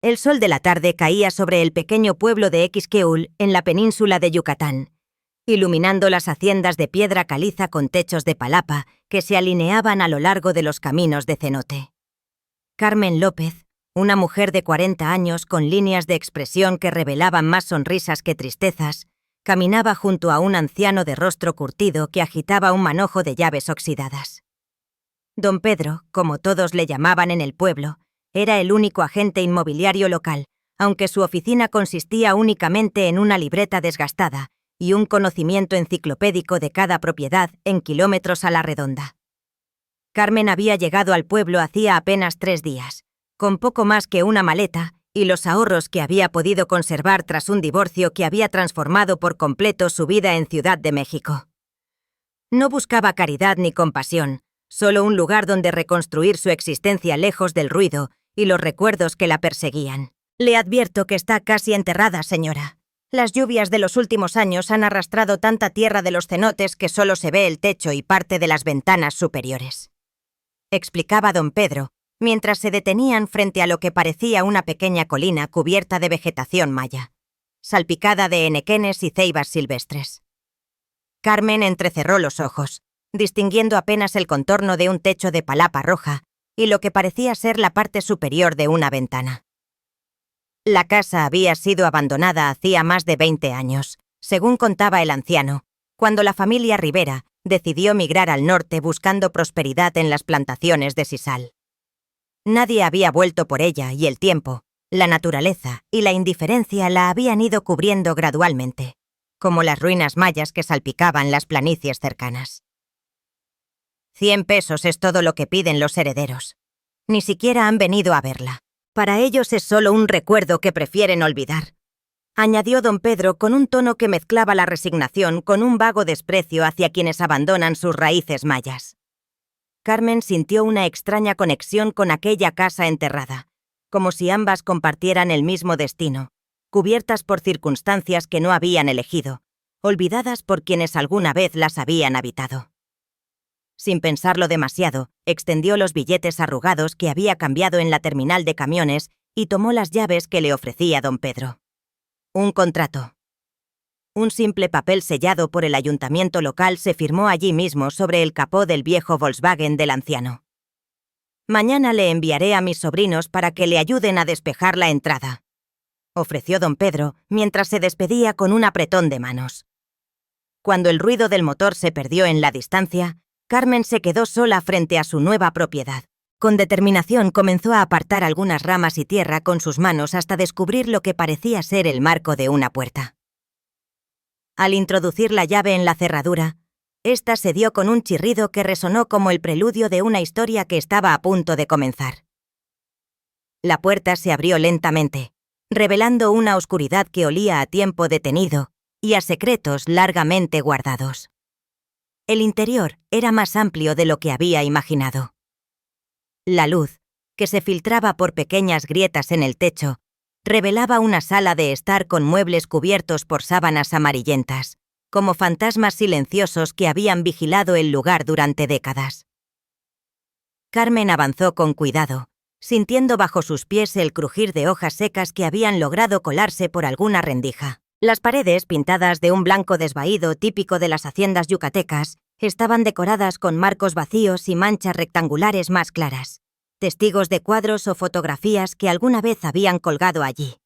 El sol de la tarde caía sobre el pequeño pueblo de Xqueul, en la península de Yucatán, iluminando las haciendas de piedra caliza con techos de palapa que se alineaban a lo largo de los caminos de cenote. Carmen López, una mujer de 40 años con líneas de expresión que revelaban más sonrisas que tristezas, caminaba junto a un anciano de rostro curtido que agitaba un manojo de llaves oxidadas. Don Pedro, como todos le llamaban en el pueblo, era el único agente inmobiliario local, aunque su oficina consistía únicamente en una libreta desgastada y un conocimiento enciclopédico de cada propiedad en kilómetros a la redonda. Carmen había llegado al pueblo hacía apenas 3 días, con poco más que una maleta y los ahorros que había podido conservar tras un divorcio que había transformado por completo su vida en Ciudad de México. No buscaba caridad ni compasión, solo un lugar donde reconstruir su existencia lejos del ruido y los recuerdos que la perseguían. Le advierto que está casi enterrada, señora. Las lluvias de los últimos años han arrastrado tanta tierra de los cenotes que solo se ve el techo y parte de las ventanas superiores. Explicaba don Pedro, mientras se detenían frente a lo que parecía una pequeña colina cubierta de vegetación maya, salpicada de henequenes y ceibas silvestres. Carmen entrecerró los ojos, distinguiendo apenas el contorno de un techo de palapa roja y lo que parecía ser la parte superior de una ventana. La casa había sido abandonada hacía más de 20 años, según contaba el anciano, cuando la familia Rivera decidió migrar al norte buscando prosperidad en las plantaciones de sisal. Nadie había vuelto por ella y el tiempo, la naturaleza y la indiferencia la habían ido cubriendo gradualmente, como las ruinas mayas que salpicaban las planicies cercanas. 100 pesos es todo lo que piden los herederos. Ni siquiera han venido a verla. Para ellos es solo un recuerdo que prefieren olvidar, añadió don Pedro con un tono que mezclaba la resignación con un vago desprecio hacia quienes abandonan sus raíces mayas. Carmen sintió una extraña conexión con aquella casa enterrada, como si ambas compartieran el mismo destino, cubiertas por circunstancias que no habían elegido, olvidadas por quienes alguna vez las habían habitado. Sin pensarlo demasiado, extendió los billetes arrugados que había cambiado en la terminal de camiones y tomó las llaves que le ofrecía don Pedro. Un contrato. Un simple papel sellado por el ayuntamiento local se firmó allí mismo sobre el capó del viejo Volkswagen del anciano. Mañana le enviaré a mis sobrinos para que le ayuden a despejar la entrada, ofreció don Pedro mientras se despedía con un apretón de manos. Cuando el ruido del motor se perdió en la distancia, Carmen se quedó sola frente a su nueva propiedad. Con determinación comenzó a apartar algunas ramas y tierra con sus manos hasta descubrir lo que parecía ser el marco de una puerta. Al introducir la llave en la cerradura, ésta se dio con un chirrido que resonó como el preludio de una historia que estaba a punto de comenzar. La puerta se abrió lentamente, revelando una oscuridad que olía a tiempo detenido y a secretos largamente guardados. El interior era más amplio de lo que había imaginado. La luz, que se filtraba por pequeñas grietas en el techo, revelaba una sala de estar con muebles cubiertos por sábanas amarillentas, como fantasmas silenciosos que habían vigilado el lugar durante décadas. Carmen avanzó con cuidado, sintiendo bajo sus pies el crujir de hojas secas que habían logrado colarse por alguna rendija. Las paredes, pintadas de un blanco desvaído típico de las haciendas yucatecas, estaban decoradas con marcos vacíos y manchas rectangulares más claras, testigos de cuadros o fotografías que alguna vez habían colgado allí,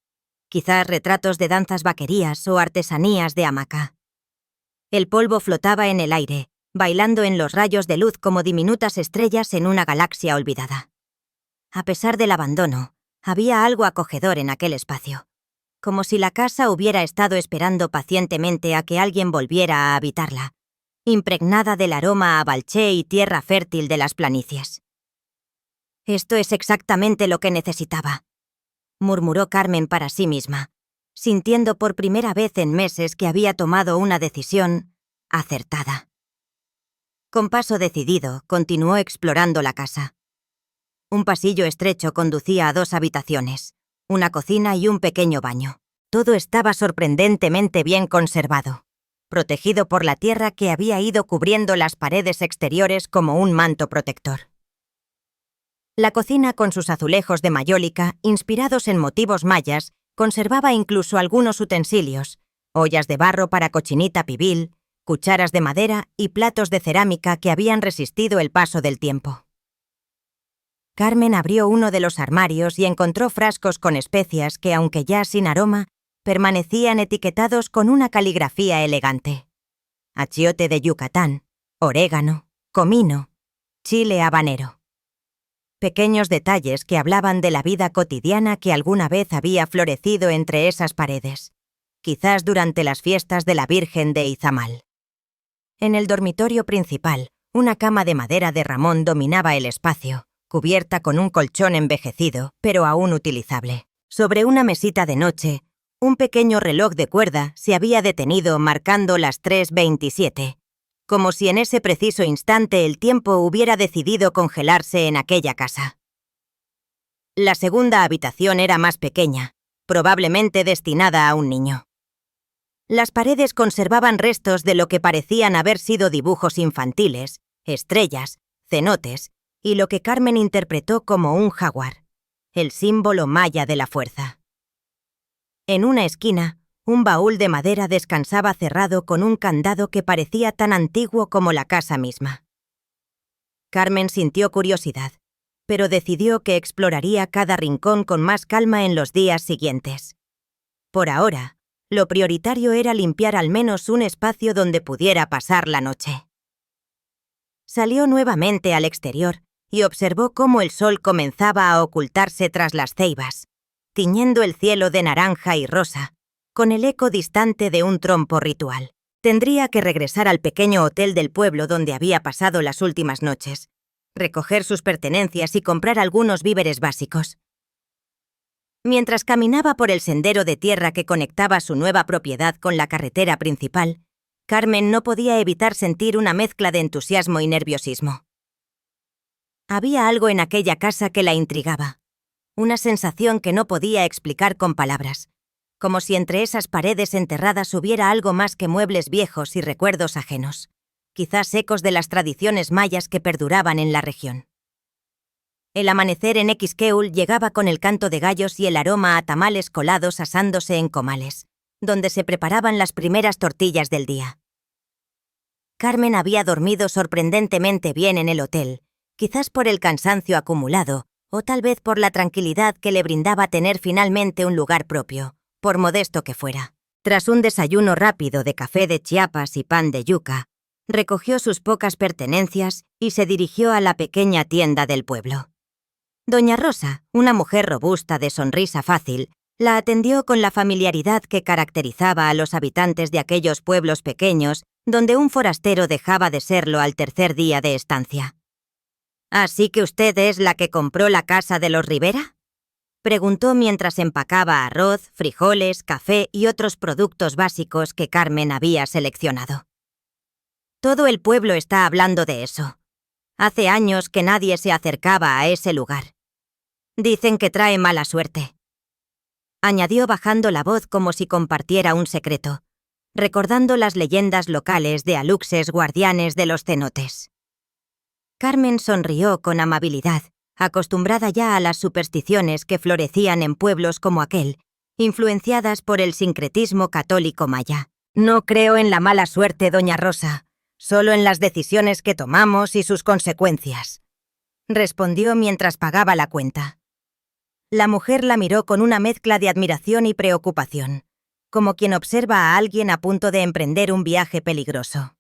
quizás retratos de danzas vaquerías o artesanías de hamaca. El polvo flotaba en el aire, bailando en los rayos de luz como diminutas estrellas en una galaxia olvidada. A pesar del abandono, había algo acogedor en aquel espacio, como si la casa hubiera estado esperando pacientemente a que alguien volviera a habitarla, impregnada del aroma a balché y tierra fértil de las planicies. «Esto es exactamente lo que necesitaba», murmuró Carmen para sí misma, sintiendo por primera vez en meses que había tomado una decisión acertada. Con paso decidido, continuó explorando la casa. Un pasillo estrecho conducía a 2 habitaciones, una cocina y un pequeño baño. Todo estaba sorprendentemente bien conservado, protegido por la tierra que había ido cubriendo las paredes exteriores como un manto protector. La cocina, con sus azulejos de mayólica, inspirados en motivos mayas, conservaba incluso algunos utensilios: ollas de barro para cochinita pibil, cucharas de madera y platos de cerámica que habían resistido el paso del tiempo. Carmen abrió uno de los armarios y encontró frascos con especias que, aunque ya sin aroma, permanecían etiquetados con una caligrafía elegante: achiote de Yucatán, orégano, comino, chile habanero. Pequeños detalles que hablaban de la vida cotidiana que alguna vez había florecido entre esas paredes, quizás durante las fiestas de la Virgen de Izamal. En el dormitorio principal, una cama de madera de Ramón dominaba el espacio, cubierta con un colchón envejecido, pero aún utilizable. Sobre una mesita de noche, un pequeño reloj de cuerda se había detenido marcando las 3:27, como si en ese preciso instante el tiempo hubiera decidido congelarse en aquella casa. La segunda habitación era más pequeña, probablemente destinada a un niño. Las paredes conservaban restos de lo que parecían haber sido dibujos infantiles, estrellas, cenotes y lo que Carmen interpretó como un jaguar, el símbolo maya de la fuerza. En una esquina, un baúl de madera descansaba cerrado con un candado que parecía tan antiguo como la casa misma. Carmen sintió curiosidad, pero decidió que exploraría cada rincón con más calma en los días siguientes. Por ahora, lo prioritario era limpiar al menos un espacio donde pudiera pasar la noche. Salió nuevamente al exterior y observó cómo el sol comenzaba a ocultarse tras las ceibas, tiñendo el cielo de naranja y rosa, con el eco distante de un trompo ritual. Tendría que regresar al pequeño hotel del pueblo donde había pasado las últimas noches, recoger sus pertenencias y comprar algunos víveres básicos. Mientras caminaba por el sendero de tierra que conectaba su nueva propiedad con la carretera principal, Carmen no podía evitar sentir una mezcla de entusiasmo y nerviosismo. Había algo en aquella casa que la intrigaba, una sensación que no podía explicar con palabras, como si entre esas paredes enterradas hubiera algo más que muebles viejos y recuerdos ajenos, quizás ecos de las tradiciones mayas que perduraban en la región. El amanecer en Xqueul llegaba con el canto de gallos y el aroma a tamales colados asándose en comales, donde se preparaban las primeras tortillas del día. Carmen había dormido sorprendentemente bien en el hotel, quizás por el cansancio acumulado, o tal vez por la tranquilidad que le brindaba tener finalmente un lugar propio, por modesto que fuera. Tras un desayuno rápido de café de Chiapas y pan de yuca, recogió sus pocas pertenencias y se dirigió a la pequeña tienda del pueblo. Doña Rosa, una mujer robusta de sonrisa fácil, la atendió con la familiaridad que caracterizaba a los habitantes de aquellos pueblos pequeños donde un forastero dejaba de serlo al tercer día de estancia. ¿Así que usted es la que compró la casa de los Rivera?, preguntó mientras empacaba arroz, frijoles, café y otros productos básicos que Carmen había seleccionado. Todo el pueblo está hablando de eso. Hace años que nadie se acercaba a ese lugar. Dicen que trae mala suerte. Añadió bajando la voz como si compartiera un secreto, recordando las leyendas locales de aluxes guardianes de los cenotes. Carmen sonrió con amabilidad, acostumbrada ya a las supersticiones que florecían en pueblos como aquel, influenciadas por el sincretismo católico maya. No creo en la mala suerte, doña Rosa, solo en las decisiones que tomamos y sus consecuencias, respondió mientras pagaba la cuenta. La mujer la miró con una mezcla de admiración y preocupación, como quien observa a alguien a punto de emprender un viaje peligroso.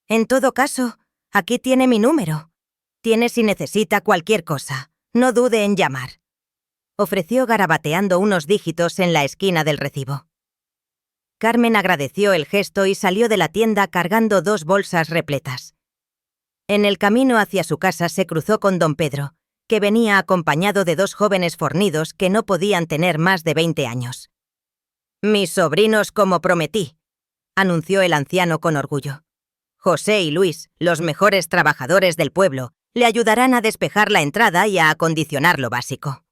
En todo caso, aquí tiene mi número. Tiene si necesita cualquier cosa. No dude en llamar, ofreció garabateando unos dígitos en la esquina del recibo. Carmen agradeció el gesto y salió de la tienda cargando 2 bolsas repletas. En el camino hacia su casa se cruzó con don Pedro, que venía acompañado de 2 jóvenes fornidos que no podían tener más de 20 años. «Mis sobrinos como prometí», anunció el anciano con orgullo. «José y Luis, los mejores trabajadores del pueblo, le ayudarán a despejar la entrada y a acondicionar lo básico».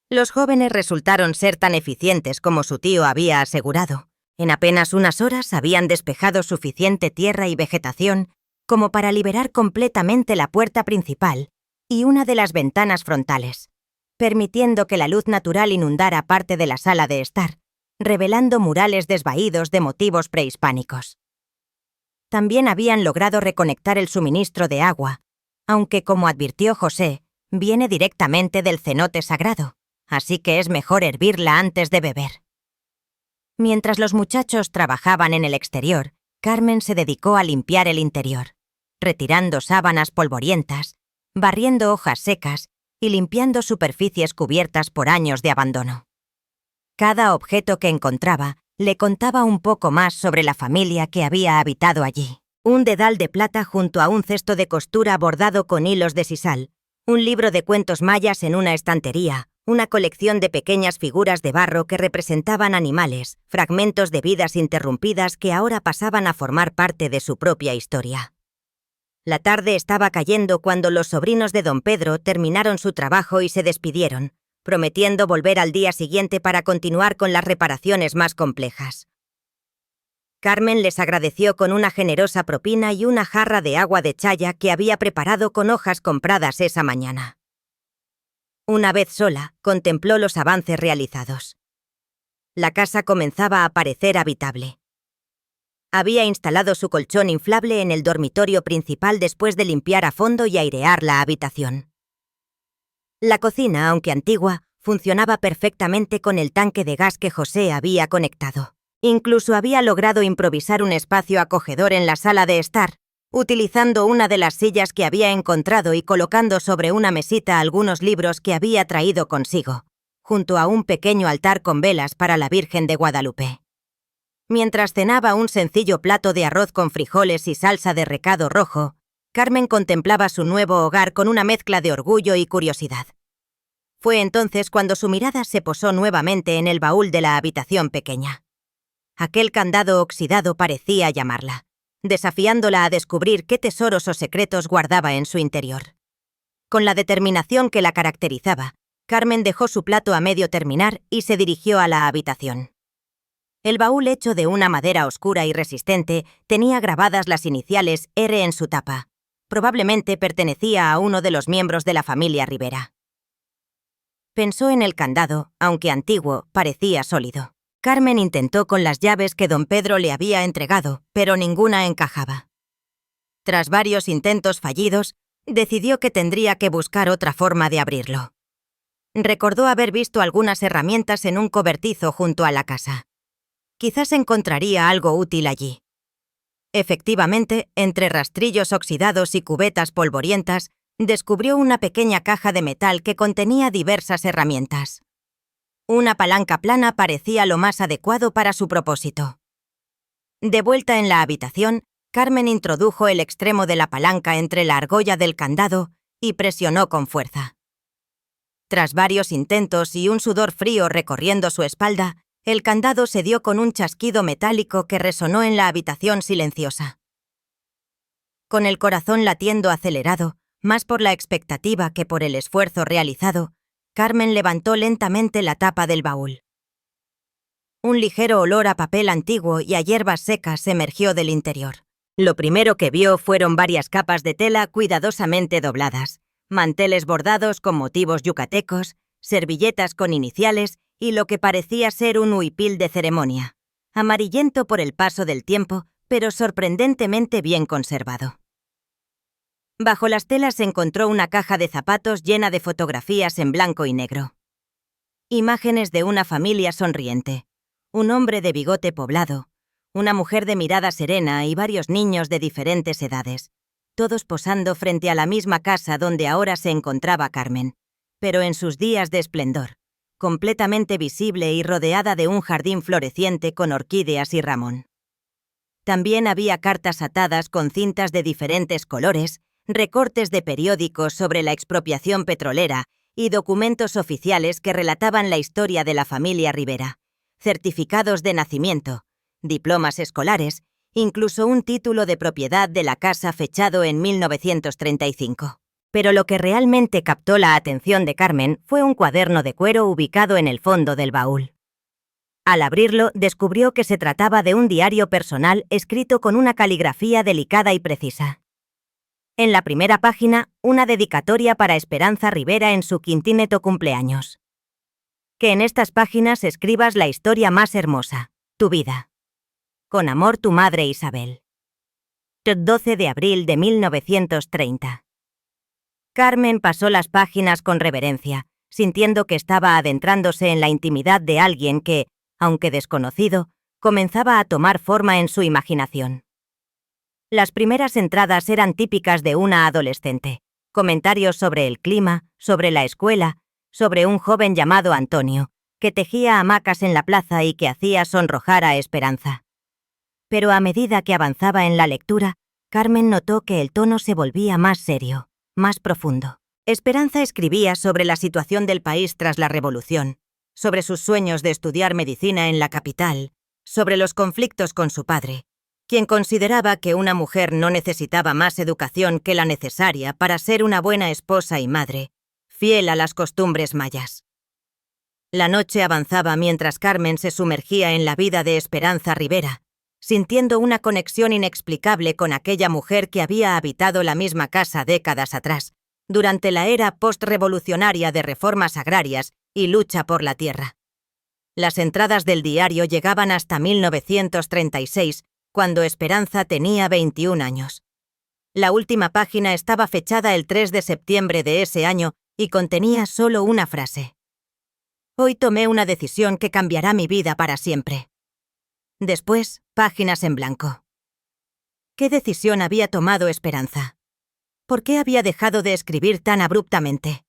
Los jóvenes resultaron ser tan eficientes como su tío había asegurado. En apenas unas horas habían despejado suficiente tierra y vegetación como para liberar completamente la puerta principal y una de las ventanas frontales, permitiendo que la luz natural inundara parte de la sala de estar, revelando murales desvaídos de motivos prehispánicos. También habían logrado reconectar el suministro de agua, aunque, como advirtió José, viene directamente del cenote sagrado, así que es mejor hervirla antes de beber. Mientras los muchachos trabajaban en el exterior, Carmen se dedicó a limpiar el interior, retirando sábanas polvorientas, barriendo hojas secas y limpiando superficies cubiertas por años de abandono. Cada objeto que encontraba le contaba un poco más sobre la familia que había habitado allí. Un dedal de plata junto a un cesto de costura bordado con hilos de sisal, un libro de cuentos mayas en una estantería, una colección de pequeñas figuras de barro que representaban animales, fragmentos de vidas interrumpidas que ahora pasaban a formar parte de su propia historia. La tarde estaba cayendo cuando los sobrinos de don Pedro terminaron su trabajo y se despidieron, prometiendo volver al día siguiente para continuar con las reparaciones más complejas. Carmen les agradeció con una generosa propina y una jarra de agua de chaya que había preparado con hojas compradas esa mañana. Una vez sola, contempló los avances realizados. La casa comenzaba a parecer habitable. Había instalado su colchón inflable en el dormitorio principal después de limpiar a fondo y airear la habitación. La cocina, aunque antigua, funcionaba perfectamente con el tanque de gas que José había conectado. Incluso había logrado improvisar un espacio acogedor en la sala de estar, utilizando una de las sillas que había encontrado y colocando sobre una mesita algunos libros que había traído consigo, junto a un pequeño altar con velas para la Virgen de Guadalupe. Mientras cenaba un sencillo plato de arroz con frijoles y salsa de recado rojo, Carmen contemplaba su nuevo hogar con una mezcla de orgullo y curiosidad. Fue entonces cuando su mirada se posó nuevamente en el baúl de la habitación pequeña. Aquel candado oxidado parecía llamarla, desafiándola a descubrir qué tesoros o secretos guardaba en su interior. Con la determinación que la caracterizaba, Carmen dejó su plato a medio terminar y se dirigió a la habitación. El baúl, hecho de una madera oscura y resistente, tenía grabadas las iniciales R en su tapa. Probablemente pertenecía a uno de los miembros de la familia Rivera. Pensó en el candado, aunque antiguo, parecía sólido. Carmen intentó con las llaves que don Pedro le había entregado, pero ninguna encajaba. Tras varios intentos fallidos, decidió que tendría que buscar otra forma de abrirlo. Recordó haber visto algunas herramientas en un cobertizo junto a la casa. Quizás encontraría algo útil allí. Efectivamente, entre rastrillos oxidados y cubetas polvorientas, descubrió una pequeña caja de metal que contenía diversas herramientas. Una palanca plana parecía lo más adecuado para su propósito. De vuelta en la habitación, Carmen introdujo el extremo de la palanca entre la argolla del candado y presionó con fuerza. Tras varios intentos y un sudor frío recorriendo su espalda, el candado se dio con un chasquido metálico que resonó en la habitación silenciosa. Con el corazón latiendo acelerado, más por la expectativa que por el esfuerzo realizado, Carmen levantó lentamente la tapa del baúl. Un ligero olor a papel antiguo y a hierbas secas emergió del interior. Lo primero que vio fueron varias capas de tela cuidadosamente dobladas, manteles bordados con motivos yucatecos, servilletas con iniciales y lo que parecía ser un huipil de ceremonia, amarillento por el paso del tiempo, pero sorprendentemente bien conservado. Bajo las telas encontró una caja de zapatos llena de fotografías en blanco y negro. Imágenes de una familia sonriente, un hombre de bigote poblado, una mujer de mirada serena y varios niños de diferentes edades, todos posando frente a la misma casa donde ahora se encontraba Carmen, pero en sus días de esplendor, completamente visible y rodeada de un jardín floreciente con orquídeas y ramón. También había cartas atadas con cintas de diferentes colores, recortes de periódicos sobre la expropiación petrolera y documentos oficiales que relataban la historia de la familia Rivera, certificados de nacimiento, diplomas escolares, incluso un título de propiedad de la casa fechado en 1935. Pero lo que realmente captó la atención de Carmen fue un cuaderno de cuero ubicado en el fondo del baúl. Al abrirlo, descubrió que se trataba de un diario personal escrito con una caligrafía delicada y precisa. En la primera página, una dedicatoria para Esperanza Rivera en su 5º cumpleaños. Que en estas páginas escribas la historia más hermosa, tu vida. Con amor, tu madre Isabel. 12 de abril de 1930. Carmen pasó las páginas con reverencia, sintiendo que estaba adentrándose en la intimidad de alguien que, aunque desconocido, comenzaba a tomar forma en su imaginación. Las primeras entradas eran típicas de una adolescente. Comentarios sobre el clima, sobre la escuela, sobre un joven llamado Antonio, que tejía hamacas en la plaza y que hacía sonrojar a Esperanza. Pero a medida que avanzaba en la lectura, Carmen notó que el tono se volvía más serio, más profundo. Esperanza escribía sobre la situación del país tras la revolución, sobre sus sueños de estudiar medicina en la capital, sobre los conflictos con su padre, quien consideraba que una mujer no necesitaba más educación que la necesaria para ser una buena esposa y madre, fiel a las costumbres mayas. La noche avanzaba mientras Carmen se sumergía en la vida de Esperanza Rivera, sintiendo una conexión inexplicable con aquella mujer que había habitado la misma casa décadas atrás, durante la era postrevolucionaria de reformas agrarias y lucha por la tierra. Las entradas del diario llegaban hasta 1936, cuando Esperanza tenía 21 años. La última página estaba fechada el 3 de septiembre de ese año y contenía solo una frase. Hoy tomé una decisión que cambiará mi vida para siempre. Después, páginas en blanco. ¿Qué decisión había tomado Esperanza? ¿Por qué había dejado de escribir tan abruptamente?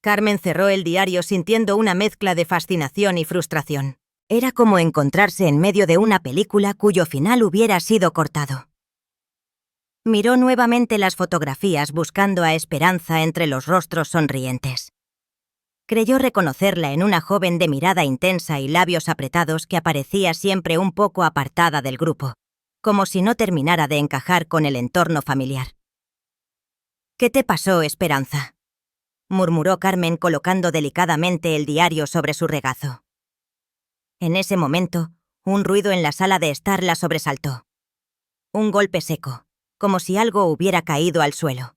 Carmen cerró el diario sintiendo una mezcla de fascinación y frustración. Era como encontrarse en medio de una película cuyo final hubiera sido cortado. Miró nuevamente las fotografías buscando a Esperanza entre los rostros sonrientes. Creyó reconocerla en una joven de mirada intensa y labios apretados que aparecía siempre un poco apartada del grupo, como si no terminara de encajar con el entorno familiar. «¿Qué te pasó, Esperanza?», murmuró Carmen colocando delicadamente el diario sobre su regazo. En ese momento, un ruido en la sala de estar la sobresaltó. Un golpe seco, como si algo hubiera caído al suelo.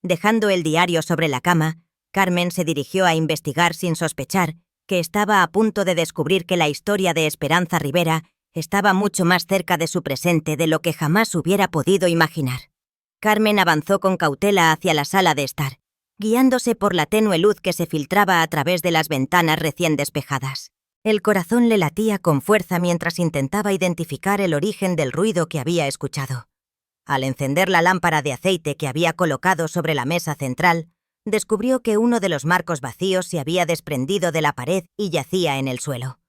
Dejando el diario sobre la cama, Carmen se dirigió a investigar sin sospechar que estaba a punto de descubrir que la historia de Esperanza Rivera estaba mucho más cerca de su presente de lo que jamás hubiera podido imaginar. Carmen avanzó con cautela hacia la sala de estar, guiándose por la tenue luz que se filtraba a través de las ventanas recién despejadas. El corazón le latía con fuerza mientras intentaba identificar el origen del ruido que había escuchado. Al encender la lámpara de aceite que había colocado sobre la mesa central, descubrió que uno de los marcos vacíos se había desprendido de la pared y yacía en el suelo.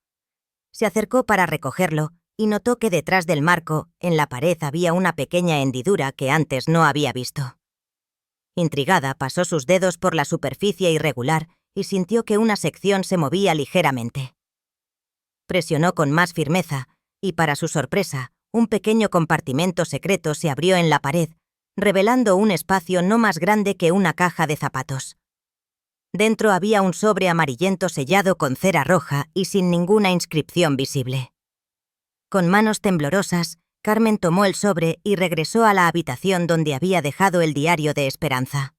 Se acercó para recogerlo y notó que detrás del marco, en la pared, había una pequeña hendidura que antes no había visto. Intrigada, pasó sus dedos por la superficie irregular y sintió que una sección se movía ligeramente. Presionó con más firmeza y, para su sorpresa, un pequeño compartimento secreto se abrió en la pared, revelando un espacio no más grande que una caja de zapatos. Dentro había un sobre amarillento sellado con cera roja y sin ninguna inscripción visible. Con manos temblorosas, Carmen tomó el sobre y regresó a la habitación donde había dejado el diario de Esperanza.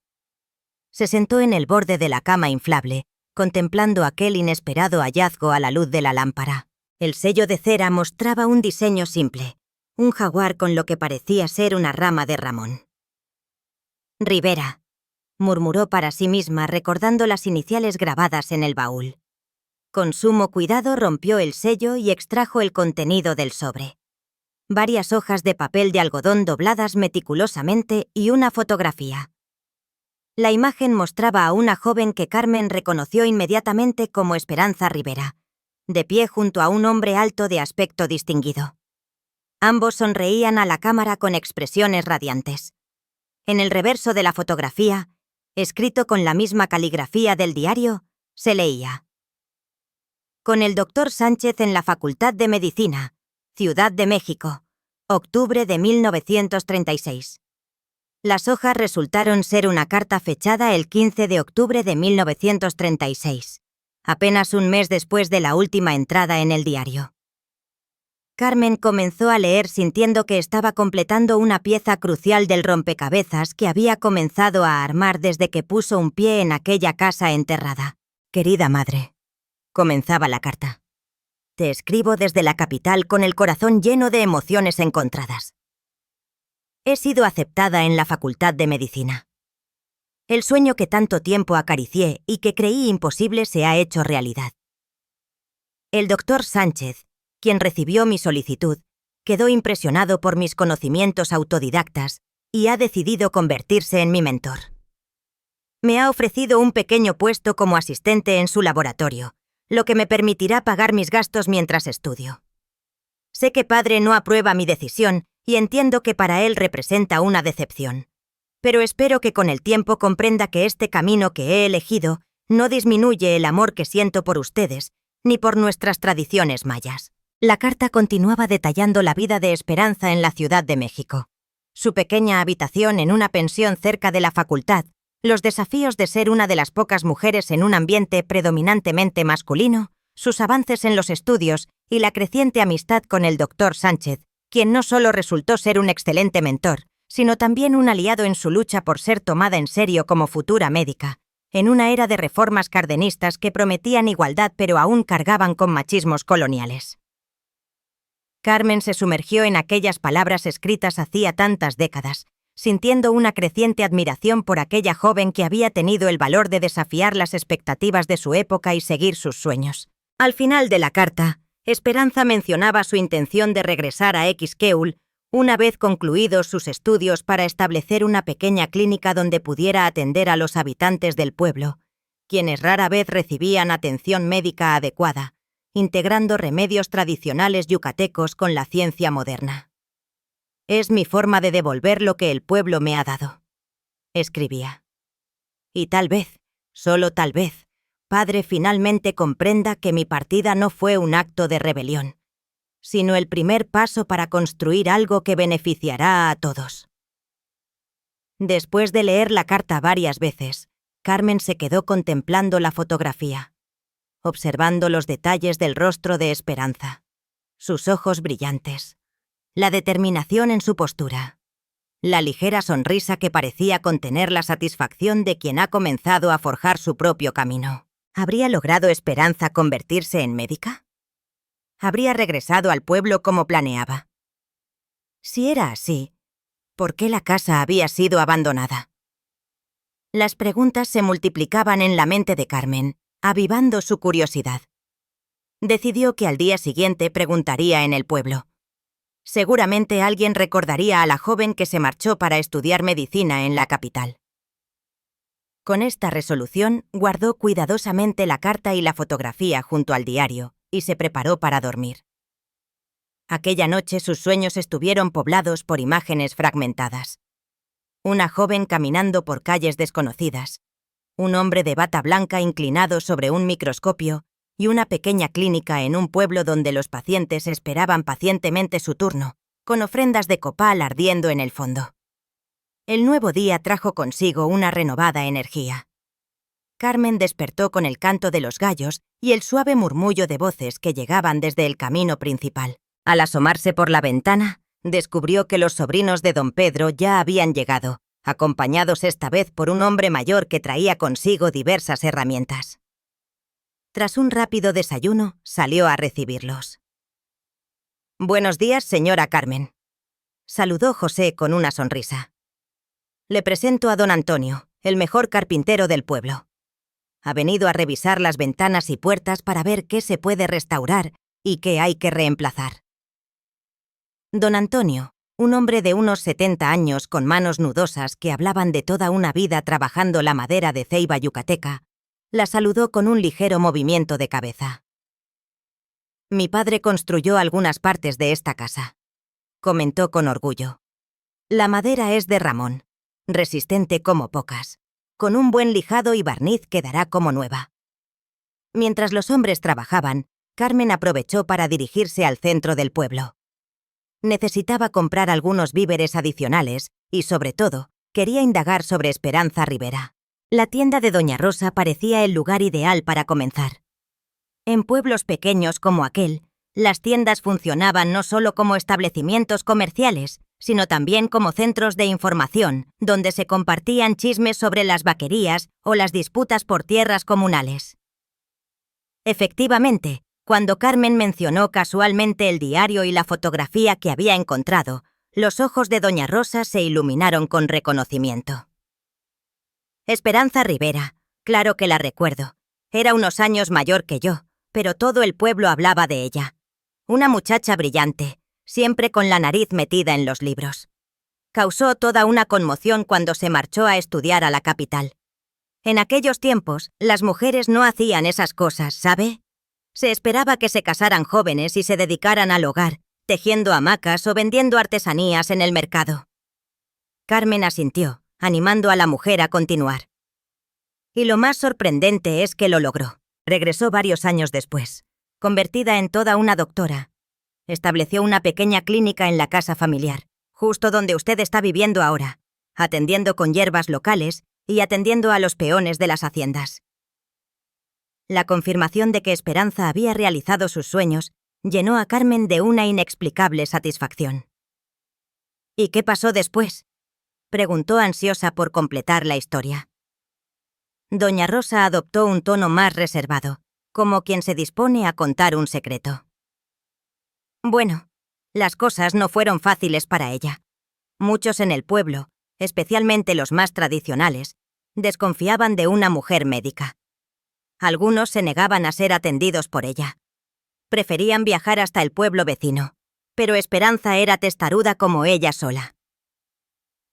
Se sentó en el borde de la cama inflable, contemplando aquel inesperado hallazgo a la luz de la lámpara. El sello de cera mostraba un diseño simple, un jaguar con lo que parecía ser una rama de ramón. «Rivera», murmuró para sí misma recordando las iniciales grabadas en el baúl. Con sumo cuidado rompió el sello y extrajo el contenido del sobre. Varias hojas de papel de algodón dobladas meticulosamente y una fotografía. La imagen mostraba a una joven que Carmen reconoció inmediatamente como Esperanza Rivera, de pie junto a un hombre alto de aspecto distinguido. Ambos sonreían a la cámara con expresiones radiantes. En el reverso de la fotografía, escrito con la misma caligrafía del diario, se leía: «Con el Dr. Sánchez en la Facultad de Medicina, Ciudad de México, octubre de 1936». Las hojas resultaron ser una carta fechada el 15 de octubre de 1936, apenas un mes después de la última entrada en el diario. Carmen comenzó a leer sintiendo que estaba completando una pieza crucial del rompecabezas que había comenzado a armar desde que puso un pie en aquella casa enterrada. «Querida madre», comenzaba la carta, «te escribo desde la capital con el corazón lleno de emociones encontradas. He sido aceptada en la Facultad de Medicina. El sueño que tanto tiempo acaricié y que creí imposible se ha hecho realidad. El doctor Sánchez, quien recibió mi solicitud, quedó impresionado por mis conocimientos autodidactas y ha decidido convertirse en mi mentor. Me ha ofrecido un pequeño puesto como asistente en su laboratorio, lo que me permitirá pagar mis gastos mientras estudio. Sé que padre no aprueba mi decisión y entiendo que para él representa una decepción. Pero espero que con el tiempo comprenda que este camino que he elegido no disminuye el amor que siento por ustedes ni por nuestras tradiciones mayas». La carta continuaba detallando la vida de Esperanza en la Ciudad de México, su pequeña habitación en una pensión cerca de la facultad, los desafíos de ser una de las pocas mujeres en un ambiente predominantemente masculino, sus avances en los estudios y la creciente amistad con el doctor Sánchez, quien no solo resultó ser un excelente mentor, sino también un aliado en su lucha por ser tomada en serio como futura médica, en una era de reformas cardenistas que prometían igualdad pero aún cargaban con machismos coloniales. Carmen se sumergió en aquellas palabras escritas hacía tantas décadas, sintiendo una creciente admiración por aquella joven que había tenido el valor de desafiar las expectativas de su época y seguir sus sueños. Al final de la carta, Esperanza mencionaba su intención de regresar a Xqueul una vez concluidos sus estudios para establecer una pequeña clínica donde pudiera atender a los habitantes del pueblo, quienes rara vez recibían atención médica adecuada, integrando remedios tradicionales yucatecos con la ciencia moderna. «Es mi forma de devolver lo que el pueblo me ha dado», escribía. «Y tal vez, solo tal vez, padre finalmente comprenda que mi partida no fue un acto de rebelión, sino el primer paso para construir algo que beneficiará a todos». Después de leer la carta varias veces, Carmen se quedó contemplando la fotografía, observando los detalles del rostro de Esperanza, sus ojos brillantes, la determinación en su postura, la ligera sonrisa que parecía contener la satisfacción de quien ha comenzado a forjar su propio camino. ¿Habría logrado Esperanza convertirse en médica? ¿Habría regresado al pueblo como planeaba? Si era así, ¿por qué la casa había sido abandonada? Las preguntas se multiplicaban en la mente de Carmen, avivando su curiosidad. Decidió que al día siguiente preguntaría en el pueblo. Seguramente alguien recordaría a la joven que se marchó para estudiar medicina en la capital. Con esta resolución, guardó cuidadosamente la carta y la fotografía junto al diario y se preparó para dormir. Aquella noche sus sueños estuvieron poblados por imágenes fragmentadas. Una joven caminando por calles desconocidas, un hombre de bata blanca inclinado sobre un microscopio y una pequeña clínica en un pueblo donde los pacientes esperaban pacientemente su turno, con ofrendas de copal ardiendo en el fondo. El nuevo día trajo consigo una renovada energía. Carmen despertó con el canto de los gallos y el suave murmullo de voces que llegaban desde el camino principal. Al asomarse por la ventana, descubrió que los sobrinos de don Pedro ya habían llegado, acompañados esta vez por un hombre mayor que traía consigo diversas herramientas. Tras un rápido desayuno, salió a recibirlos. «Buenos días, señora Carmen», saludó José con una sonrisa. «Le presento a don Antonio, el mejor carpintero del pueblo. Ha venido a revisar las ventanas y puertas para ver qué se puede restaurar y qué hay que reemplazar». Don Antonio, un hombre de unos 70 años con manos nudosas que hablaban de toda una vida trabajando la madera de ceiba yucateca, la saludó con un ligero movimiento de cabeza. «Mi padre construyó algunas partes de esta casa», comentó con orgullo. «La madera es de Ramón, resistente como pocas. Con un buen lijado y barniz quedará como nueva». Mientras los hombres trabajaban, Carmen aprovechó para dirigirse al centro del pueblo. Necesitaba comprar algunos víveres adicionales y, sobre todo, quería indagar sobre Esperanza Rivera. La tienda de Doña Rosa parecía el lugar ideal para comenzar. En pueblos pequeños como aquel, Las tiendas funcionaban no solo como establecimientos comerciales, sino también como centros de información, donde se compartían chismes sobre las vaquerías o las disputas por tierras comunales. Efectivamente, cuando Carmen mencionó casualmente el diario y la fotografía que había encontrado, los ojos de doña Rosa se iluminaron con reconocimiento. Esperanza Rivera, claro que la recuerdo. Era unos años mayor que yo, pero todo el pueblo hablaba de ella. Una muchacha brillante, siempre con la nariz metida en los libros. Causó toda una conmoción cuando se marchó a estudiar a la capital. En aquellos tiempos, las mujeres no hacían esas cosas, ¿sabe? Se esperaba que se casaran jóvenes y se dedicaran al hogar, tejiendo hamacas o vendiendo artesanías en el mercado. Carmen asintió, animando a la mujer a continuar. Y lo más sorprendente es que lo logró. Regresó varios años después, convertida en toda una doctora. Estableció una pequeña clínica en la casa familiar, justo donde usted está viviendo ahora, atendiendo con hierbas locales y atendiendo a los peones de las haciendas. La confirmación de que Esperanza había realizado sus sueños llenó a Carmen de una inexplicable satisfacción. ¿Y qué pasó después?, preguntó ansiosa por completar la historia. Doña Rosa adoptó un tono más reservado, como quien se dispone a contar un secreto. Bueno, las cosas no fueron fáciles para ella. Muchos en el pueblo, especialmente los más tradicionales, desconfiaban de una mujer médica. Algunos se negaban a ser atendidos por ella. Preferían viajar hasta el pueblo vecino, pero Esperanza era testaruda como ella sola.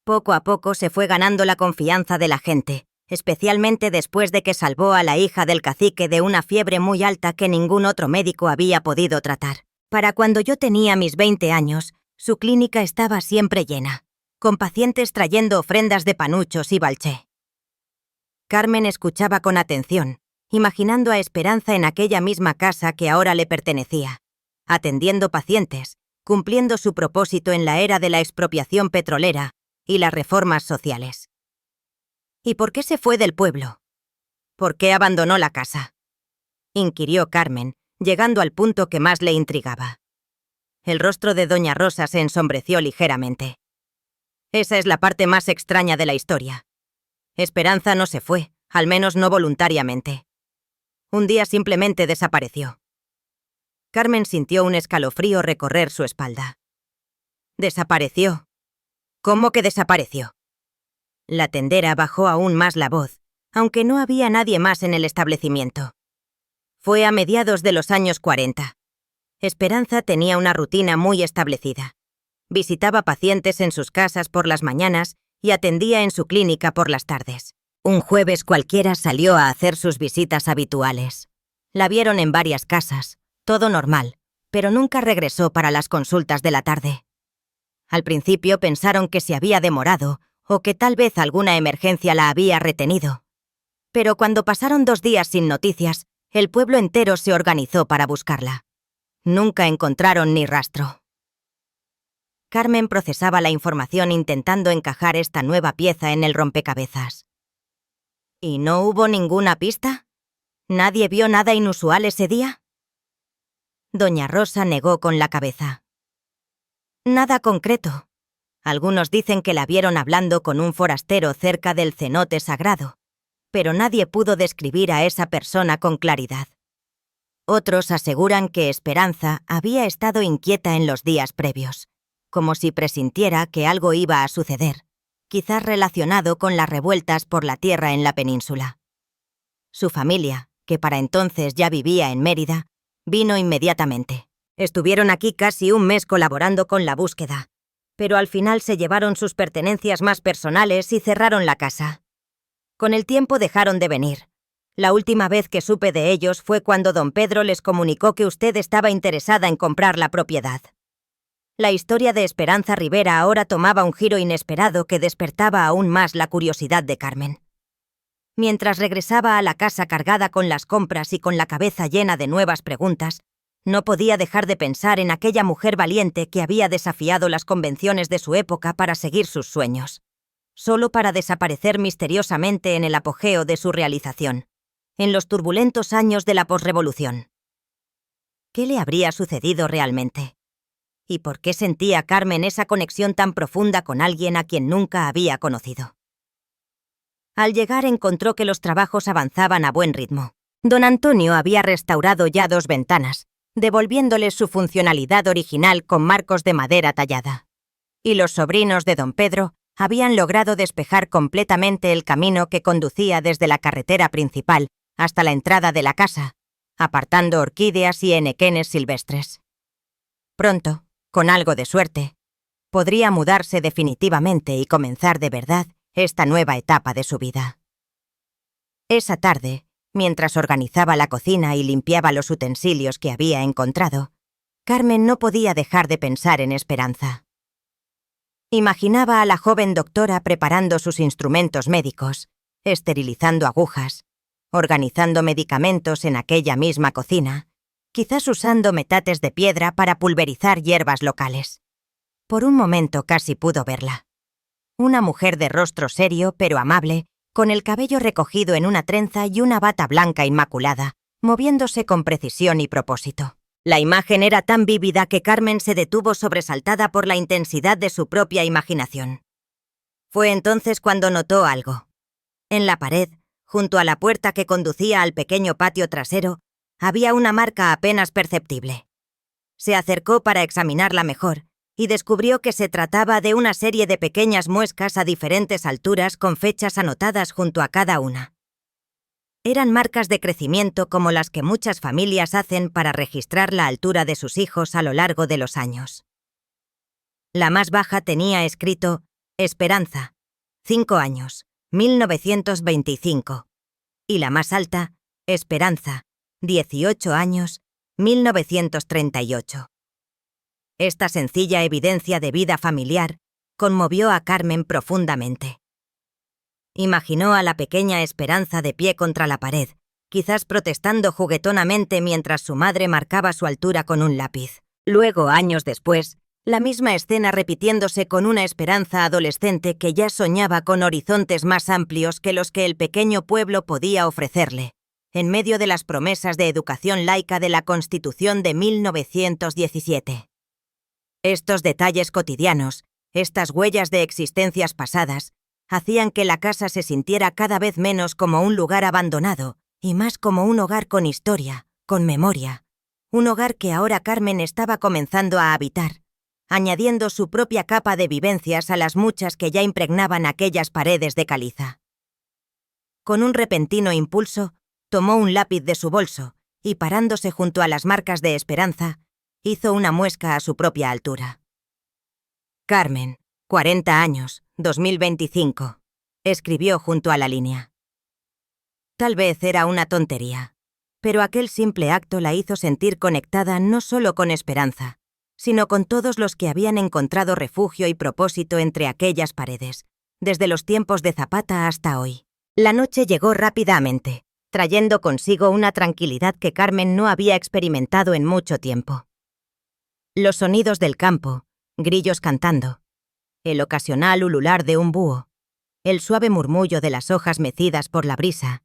Poco a poco se fue ganando la confianza de la gente, especialmente después de que salvó a la hija del cacique de una fiebre muy alta que ningún otro médico había podido tratar. Para cuando yo tenía mis 20 años, su clínica estaba siempre llena, con pacientes trayendo ofrendas de panuchos y balché. Carmen escuchaba con atención, imaginando a Esperanza en aquella misma casa que ahora le pertenecía, atendiendo pacientes, cumpliendo su propósito en la era de la expropiación petrolera y las reformas sociales. ¿Y por qué se fue del pueblo? ¿Por qué abandonó la casa?, inquirió Carmen, llegando al punto que más le intrigaba. El rostro de doña Rosa se ensombreció ligeramente. Esa es la parte más extraña de la historia. Esperanza no se fue, al menos no voluntariamente. Un día simplemente desapareció. Carmen sintió un escalofrío recorrer su espalda. ¿Desapareció? ¿Cómo que desapareció? La tendera bajó aún más la voz, aunque no había nadie más en el establecimiento. Fue a mediados de los años 40. Esperanza tenía una rutina muy establecida. Visitaba pacientes en sus casas por las mañanas y atendía en su clínica por las tardes. Un jueves cualquiera salió a hacer sus visitas habituales. La vieron en varias casas, todo normal, pero nunca regresó para las consultas de la tarde. Al principio pensaron que se había demorado o que tal vez alguna emergencia la había retenido. Pero cuando pasaron 2 días sin noticias, el pueblo entero se organizó para buscarla. Nunca encontraron ni rastro. Carmen procesaba la información intentando encajar esta nueva pieza en el rompecabezas. ¿Y no hubo ninguna pista? ¿Nadie vio nada inusual ese día? Doña Rosa negó con la cabeza. Nada concreto. Algunos dicen que la vieron hablando con un forastero cerca del cenote sagrado, pero nadie pudo describir a esa persona con claridad. Otros aseguran que Esperanza había estado inquieta en los días previos, como si presintiera que algo iba a suceder, quizás relacionado con las revueltas por la tierra en la península. Su familia, que para entonces ya vivía en Mérida, vino inmediatamente. Estuvieron aquí casi un mes colaborando con la búsqueda, pero al final se llevaron sus pertenencias más personales y cerraron la casa. Con el tiempo dejaron de venir. La última vez que supe de ellos fue cuando don Pedro les comunicó que usted estaba interesada en comprar la propiedad. La historia de Esperanza Rivera ahora tomaba un giro inesperado que despertaba aún más la curiosidad de Carmen. Mientras regresaba a la casa cargada con las compras y con la cabeza llena de nuevas preguntas, no podía dejar de pensar en aquella mujer valiente que había desafiado las convenciones de su época para seguir sus sueños, solo para desaparecer misteriosamente en el apogeo de su realización, en los turbulentos años de la posrevolución. ¿Qué le habría sucedido realmente? ¿Y por qué sentía Carmen esa conexión tan profunda con alguien a quien nunca había conocido? Al llegar encontró que los trabajos avanzaban a buen ritmo. Don Antonio había restaurado ya 2 ventanas, devolviéndoles su funcionalidad original con marcos de madera tallada. Y los sobrinos de don Pedro habían logrado despejar completamente el camino que conducía desde la carretera principal hasta la entrada de la casa, apartando orquídeas y enequenes silvestres. Pronto, con algo de suerte, podría mudarse definitivamente y comenzar de verdad esta nueva etapa de su vida. Esa tarde, mientras organizaba la cocina y limpiaba los utensilios que había encontrado, Carmen no podía dejar de pensar en Esperanza. Imaginaba a la joven doctora preparando sus instrumentos médicos, esterilizando agujas, organizando medicamentos en aquella misma cocina, quizás usando metates de piedra para pulverizar hierbas locales. Por un momento casi pudo verla. Una mujer de rostro serio pero amable, con el cabello recogido en una trenza y una bata blanca inmaculada, moviéndose con precisión y propósito. La imagen era tan vívida que Carmen se detuvo sobresaltada por la intensidad de su propia imaginación. Fue entonces cuando notó algo. En la pared, junto a la puerta que conducía al pequeño patio trasero, había una marca apenas perceptible. Se acercó para examinarla mejor y descubrió que se trataba de una serie de pequeñas muescas a diferentes alturas con fechas anotadas junto a cada una. Eran marcas de crecimiento como las que muchas familias hacen para registrar la altura de sus hijos a lo largo de los años. La más baja tenía escrito Esperanza, 5 años, 1925, y la más alta, Esperanza, 18 años, 1938. Esta sencilla evidencia de vida familiar conmovió a Carmen profundamente. Imaginó a la pequeña Esperanza de pie contra la pared, quizás protestando juguetonamente mientras su madre marcaba su altura con un lápiz. Luego, años después, la misma escena repitiéndose con una Esperanza adolescente que ya soñaba con horizontes más amplios que los que el pequeño pueblo podía ofrecerle, en medio de las promesas de educación laica de la Constitución de 1917. Estos detalles cotidianos, estas huellas de existencias pasadas, hacían que la casa se sintiera cada vez menos como un lugar abandonado y más como un hogar con historia, con memoria. Un hogar que ahora Carmen estaba comenzando a habitar, añadiendo su propia capa de vivencias a las muchas que ya impregnaban aquellas paredes de caliza. Con un repentino impulso, tomó un lápiz de su bolso y, parándose junto a las marcas de Esperanza, hizo una muesca a su propia altura. Carmen, 40 años, 2025, escribió junto a la línea. Tal vez era una tontería, pero aquel simple acto la hizo sentir conectada no solo con Esperanza, sino con todos los que habían encontrado refugio y propósito entre aquellas paredes, desde los tiempos de Zapata hasta hoy. La noche llegó rápidamente, trayendo consigo una tranquilidad que Carmen no había experimentado en mucho tiempo. Los sonidos del campo, grillos cantando, el ocasional ulular de un búho, el suave murmullo de las hojas mecidas por la brisa,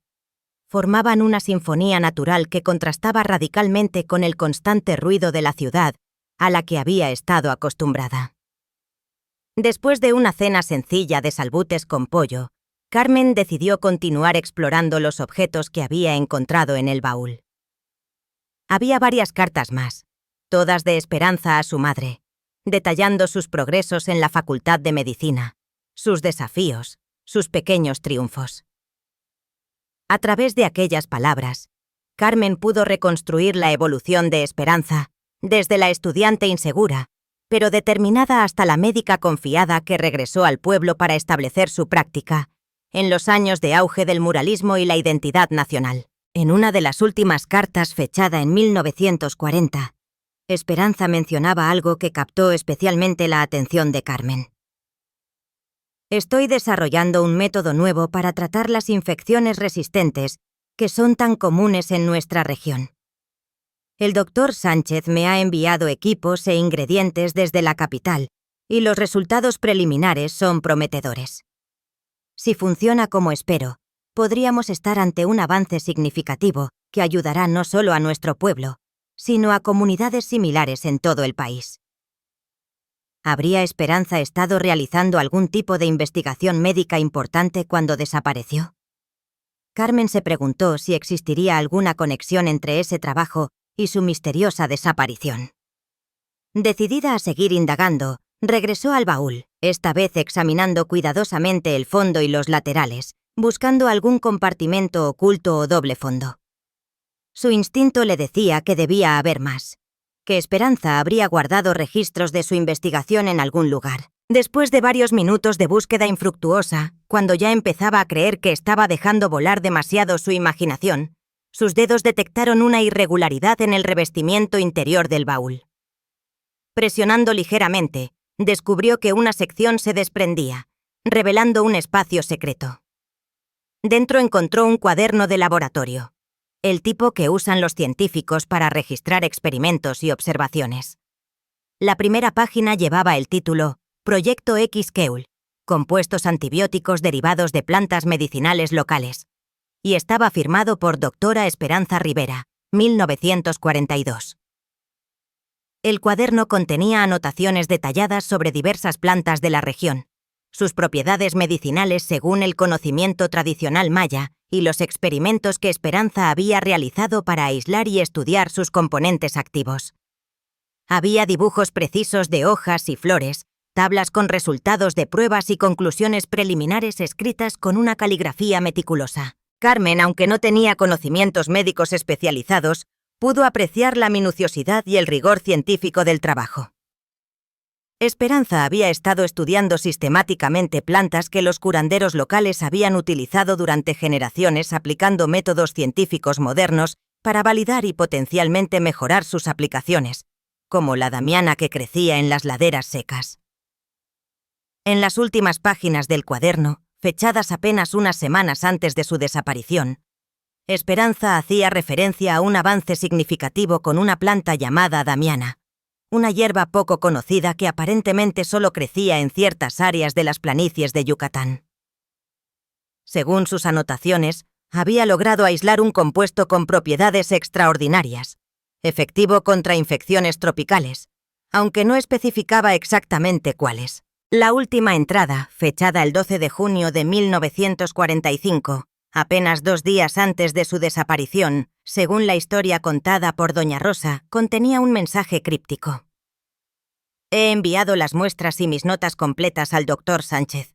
formaban una sinfonía natural que contrastaba radicalmente con el constante ruido de la ciudad a la que había estado acostumbrada. Después de una cena sencilla de salbutes con pollo, Carmen decidió continuar explorando los objetos que había encontrado en el baúl. Había varias cartas más, todas de Esperanza a su madre, detallando sus progresos en la Facultad de Medicina, sus desafíos, sus pequeños triunfos. A través de aquellas palabras, Carmen pudo reconstruir la evolución de Esperanza, desde la estudiante insegura, pero determinada hasta la médica confiada que regresó al pueblo para establecer su práctica, en los años de auge del muralismo y la identidad nacional. En una de las últimas cartas fechada en 1940, Esperanza mencionaba algo que captó especialmente la atención de Carmen. Estoy desarrollando un método nuevo para tratar las infecciones resistentes que son tan comunes en nuestra región. El doctor Sánchez me ha enviado equipos e ingredientes desde la capital y los resultados preliminares son prometedores. Si funciona como espero, podríamos estar ante un avance significativo que ayudará no solo a nuestro pueblo, sino a comunidades similares en todo el país. ¿Habría Esperanza estado realizando algún tipo de investigación médica importante cuando desapareció? Carmen se preguntó si existiría alguna conexión entre ese trabajo y su misteriosa desaparición. Decidida a seguir indagando, regresó al baúl, esta vez examinando cuidadosamente el fondo y los laterales, buscando algún compartimento oculto o doble fondo. Su instinto le decía que debía haber más, que Esperanza habría guardado registros de su investigación en algún lugar. Después de varios minutos de búsqueda infructuosa, cuando ya empezaba a creer que estaba dejando volar demasiado su imaginación, sus dedos detectaron una irregularidad en el revestimiento interior del baúl. Presionando ligeramente, descubrió que una sección se desprendía, revelando un espacio secreto. Dentro encontró un cuaderno de laboratorio, el tipo que usan los científicos para registrar experimentos y observaciones. La primera página llevaba el título Proyecto Xkeul, compuestos antibióticos derivados de plantas medicinales locales, y estaba firmado por Dra. Esperanza Rivera, 1942. El cuaderno contenía anotaciones detalladas sobre diversas plantas de la región, sus propiedades medicinales según el conocimiento tradicional maya y los experimentos que Esperanza había realizado para aislar y estudiar sus componentes activos. Había dibujos precisos de hojas y flores, tablas con resultados de pruebas y conclusiones preliminares escritas con una caligrafía meticulosa. Carmen, aunque no tenía conocimientos médicos especializados, pudo apreciar la minuciosidad y el rigor científico del trabajo. Esperanza había estado estudiando sistemáticamente plantas que los curanderos locales habían utilizado durante generaciones aplicando métodos científicos modernos para validar y potencialmente mejorar sus aplicaciones, como la damiana que crecía en las laderas secas. En las últimas páginas del cuaderno, fechadas apenas unas semanas antes de su desaparición, Esperanza hacía referencia a un avance significativo con una planta llamada damiana, una hierba poco conocida que aparentemente solo crecía en ciertas áreas de las planicies de Yucatán. Según sus anotaciones, había logrado aislar un compuesto con propiedades extraordinarias, efectivo contra infecciones tropicales, aunque no especificaba exactamente cuáles. La última entrada, fechada el 12 de junio de 1945, apenas 2 días antes de su desaparición, según la historia contada por Doña Rosa, contenía un mensaje críptico. He enviado las muestras y mis notas completas al Dr. Sánchez.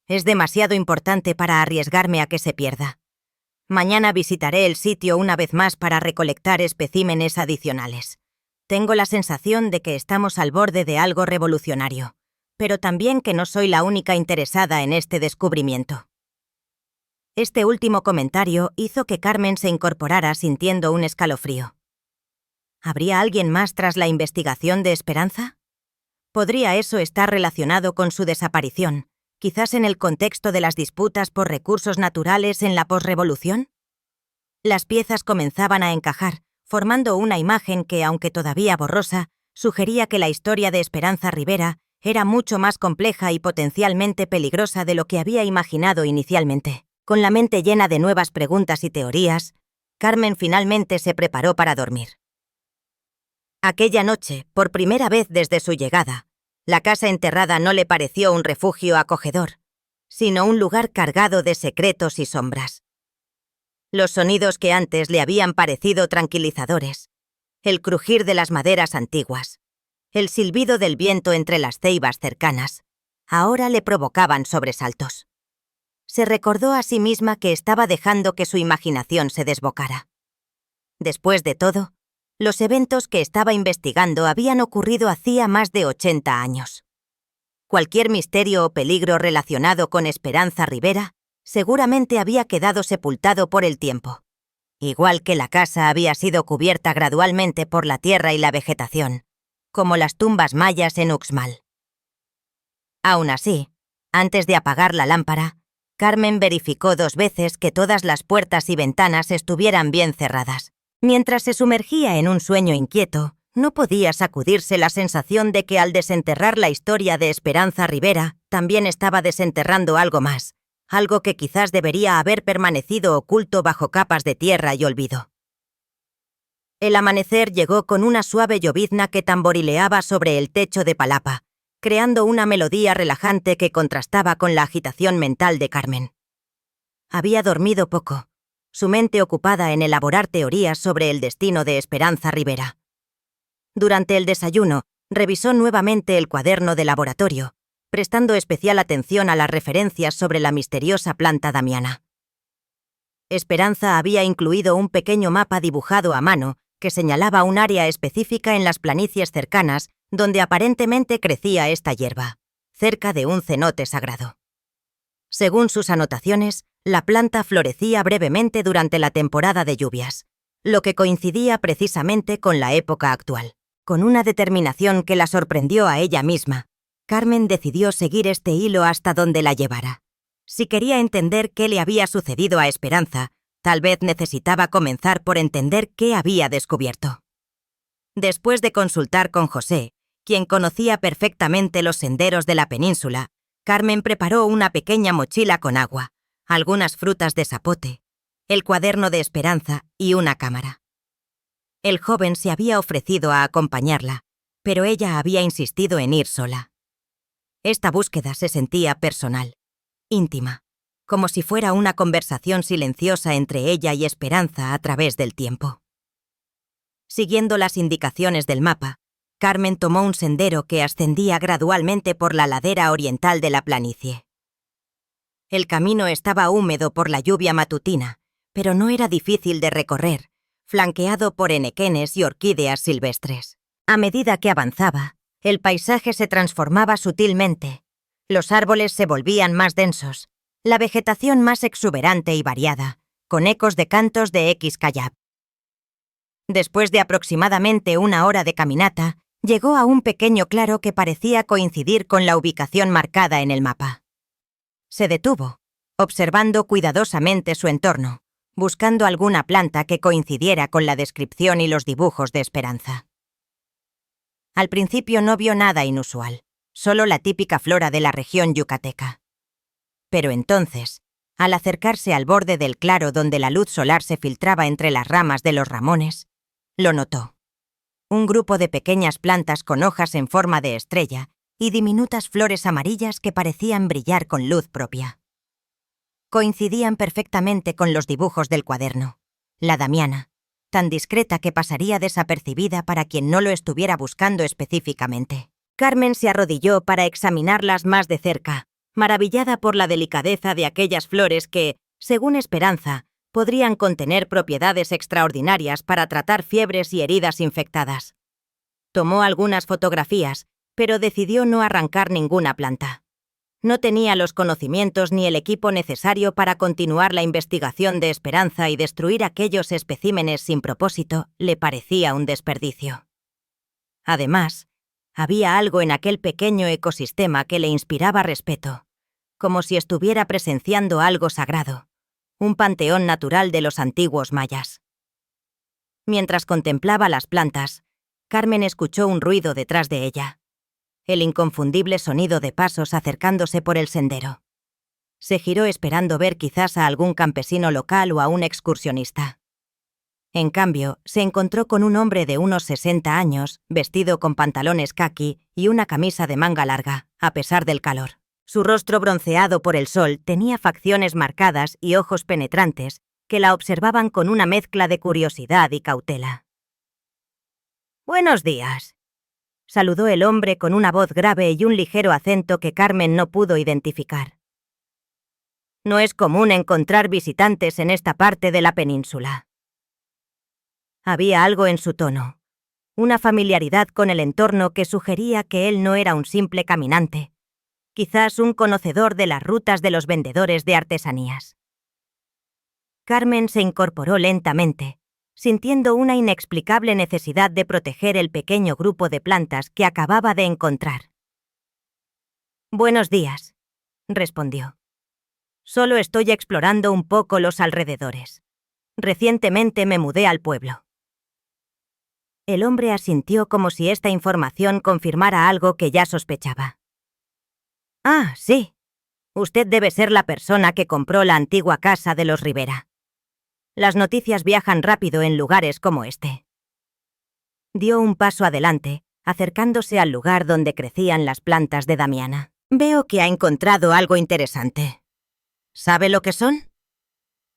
Es demasiado importante para arriesgarme a que se pierda. Mañana visitaré el sitio una vez más para recolectar especímenes adicionales. Tengo la sensación de que estamos al borde de algo revolucionario, pero también que no soy la única interesada en este descubrimiento. Este último comentario hizo que Carmen se incorporara sintiendo un escalofrío. ¿Habría alguien más tras la investigación de Esperanza? ¿Podría eso estar relacionado con su desaparición, quizás en el contexto de las disputas por recursos naturales en la posrevolución? Las piezas comenzaban a encajar, formando una imagen que, aunque todavía borrosa, sugería que la historia de Esperanza Rivera era mucho más compleja y potencialmente peligrosa de lo que había imaginado inicialmente. Con la mente llena de nuevas preguntas y teorías, Carmen finalmente se preparó para dormir. Aquella noche, por primera vez desde su llegada, la casa enterrada no le pareció un refugio acogedor, sino un lugar cargado de secretos y sombras. Los sonidos que antes le habían parecido tranquilizadores, el crujir de las maderas antiguas, el silbido del viento entre las ceibas cercanas, ahora le provocaban sobresaltos. Se recordó a sí misma que estaba dejando que su imaginación se desbocara. Después de todo, los eventos que estaba investigando habían ocurrido hacía más de 80 años. Cualquier misterio o peligro relacionado con Esperanza Rivera seguramente había quedado sepultado por el tiempo, igual que la casa había sido cubierta gradualmente por la tierra y la vegetación, como las tumbas mayas en Uxmal. Aún así, antes de apagar la lámpara, Carmen verificó 2 veces que todas las puertas y ventanas estuvieran bien cerradas. Mientras se sumergía en un sueño inquieto, no podía sacudirse la sensación de que al desenterrar la historia de Esperanza Rivera, también estaba desenterrando algo más, algo que quizás debería haber permanecido oculto bajo capas de tierra y olvido. El amanecer llegó con una suave llovizna que tamborileaba sobre el techo de palapa, creando una melodía relajante que contrastaba con la agitación mental de Carmen. Había dormido poco, su mente ocupada en elaborar teorías sobre el destino de Esperanza Rivera. Durante el desayuno, revisó nuevamente el cuaderno de laboratorio, prestando especial atención a las referencias sobre la misteriosa planta damiana. Esperanza había incluido un pequeño mapa dibujado a mano que señalaba un área específica en las planicies cercanas donde aparentemente crecía esta hierba, cerca de un cenote sagrado. Según sus anotaciones, la planta florecía brevemente durante la temporada de lluvias, lo que coincidía precisamente con la época actual. Con una determinación que la sorprendió a ella misma, Carmen decidió seguir este hilo hasta donde la llevara. Si quería entender qué le había sucedido a Esperanza, tal vez necesitaba comenzar por entender qué había descubierto. Después de consultar con José, quien conocía perfectamente los senderos de la península, Carmen preparó una pequeña mochila con agua, algunas frutas de zapote, el cuaderno de Esperanza y una cámara. El joven se había ofrecido a acompañarla, pero ella había insistido en ir sola. Esta búsqueda se sentía personal, íntima, como si fuera una conversación silenciosa entre ella y Esperanza a través del tiempo. Siguiendo las indicaciones del mapa, Carmen tomó un sendero que ascendía gradualmente por la ladera oriental de la planicie. El camino estaba húmedo por la lluvia matutina, pero no era difícil de recorrer, flanqueado por henequenes y orquídeas silvestres. A medida que avanzaba, el paisaje se transformaba sutilmente. Los árboles se volvían más densos, la vegetación más exuberante y variada, con ecos de cantos de Xcayab. Después de aproximadamente una hora de caminata, llegó a un pequeño claro que parecía coincidir con la ubicación marcada en el mapa. Se detuvo, observando cuidadosamente su entorno, buscando alguna planta que coincidiera con la descripción y los dibujos de Esperanza. Al principio no vio nada inusual, solo la típica flora de la región yucateca. Pero entonces, al acercarse al borde del claro donde la luz solar se filtraba entre las ramas de los ramones, lo notó. Un grupo de pequeñas plantas con hojas en forma de estrella y diminutas flores amarillas que parecían brillar con luz propia. Coincidían perfectamente con los dibujos del cuaderno. La damiana, tan discreta que pasaría desapercibida para quien no lo estuviera buscando específicamente. Carmen se arrodilló para examinarlas más de cerca, maravillada por la delicadeza de aquellas flores que, según Esperanza, podrían contener propiedades extraordinarias para tratar fiebres y heridas infectadas. Tomó algunas fotografías, pero decidió no arrancar ninguna planta. No tenía los conocimientos ni el equipo necesario para continuar la investigación de Esperanza y destruir aquellos especímenes sin propósito le parecía un desperdicio. Además, había algo en aquel pequeño ecosistema que le inspiraba respeto, como si estuviera presenciando algo sagrado, un panteón natural de los antiguos mayas. Mientras contemplaba las plantas, Carmen escuchó un ruido detrás de ella, el inconfundible sonido de pasos acercándose por el sendero. Se giró esperando ver quizás a algún campesino local o a un excursionista. En cambio, se encontró con un hombre de unos 60 años, vestido con pantalones caqui y una camisa de manga larga, a pesar del calor. Su rostro bronceado por el sol tenía facciones marcadas y ojos penetrantes que la observaban con una mezcla de curiosidad y cautela. «Buenos días», saludó el hombre con una voz grave y un ligero acento que Carmen no pudo identificar. No es común encontrar visitantes en esta parte de la península. Había algo en su tono, una familiaridad con el entorno que sugería que él no era un simple caminante, quizás un conocedor de las rutas de los vendedores de artesanías. Carmen se incorporó lentamente, sintiendo una inexplicable necesidad de proteger el pequeño grupo de plantas que acababa de encontrar. «Buenos días», respondió. «Solo estoy explorando un poco los alrededores. Recientemente me mudé al pueblo». El hombre asintió como si esta información confirmara algo que ya sospechaba. «Ah, sí. Usted debe ser la persona que compró la antigua casa de los Rivera. Las noticias viajan rápido en lugares como este». Dio un paso adelante, acercándose al lugar donde crecían las plantas de Damiana. Veo que ha encontrado algo interesante. ¿Sabe lo que son?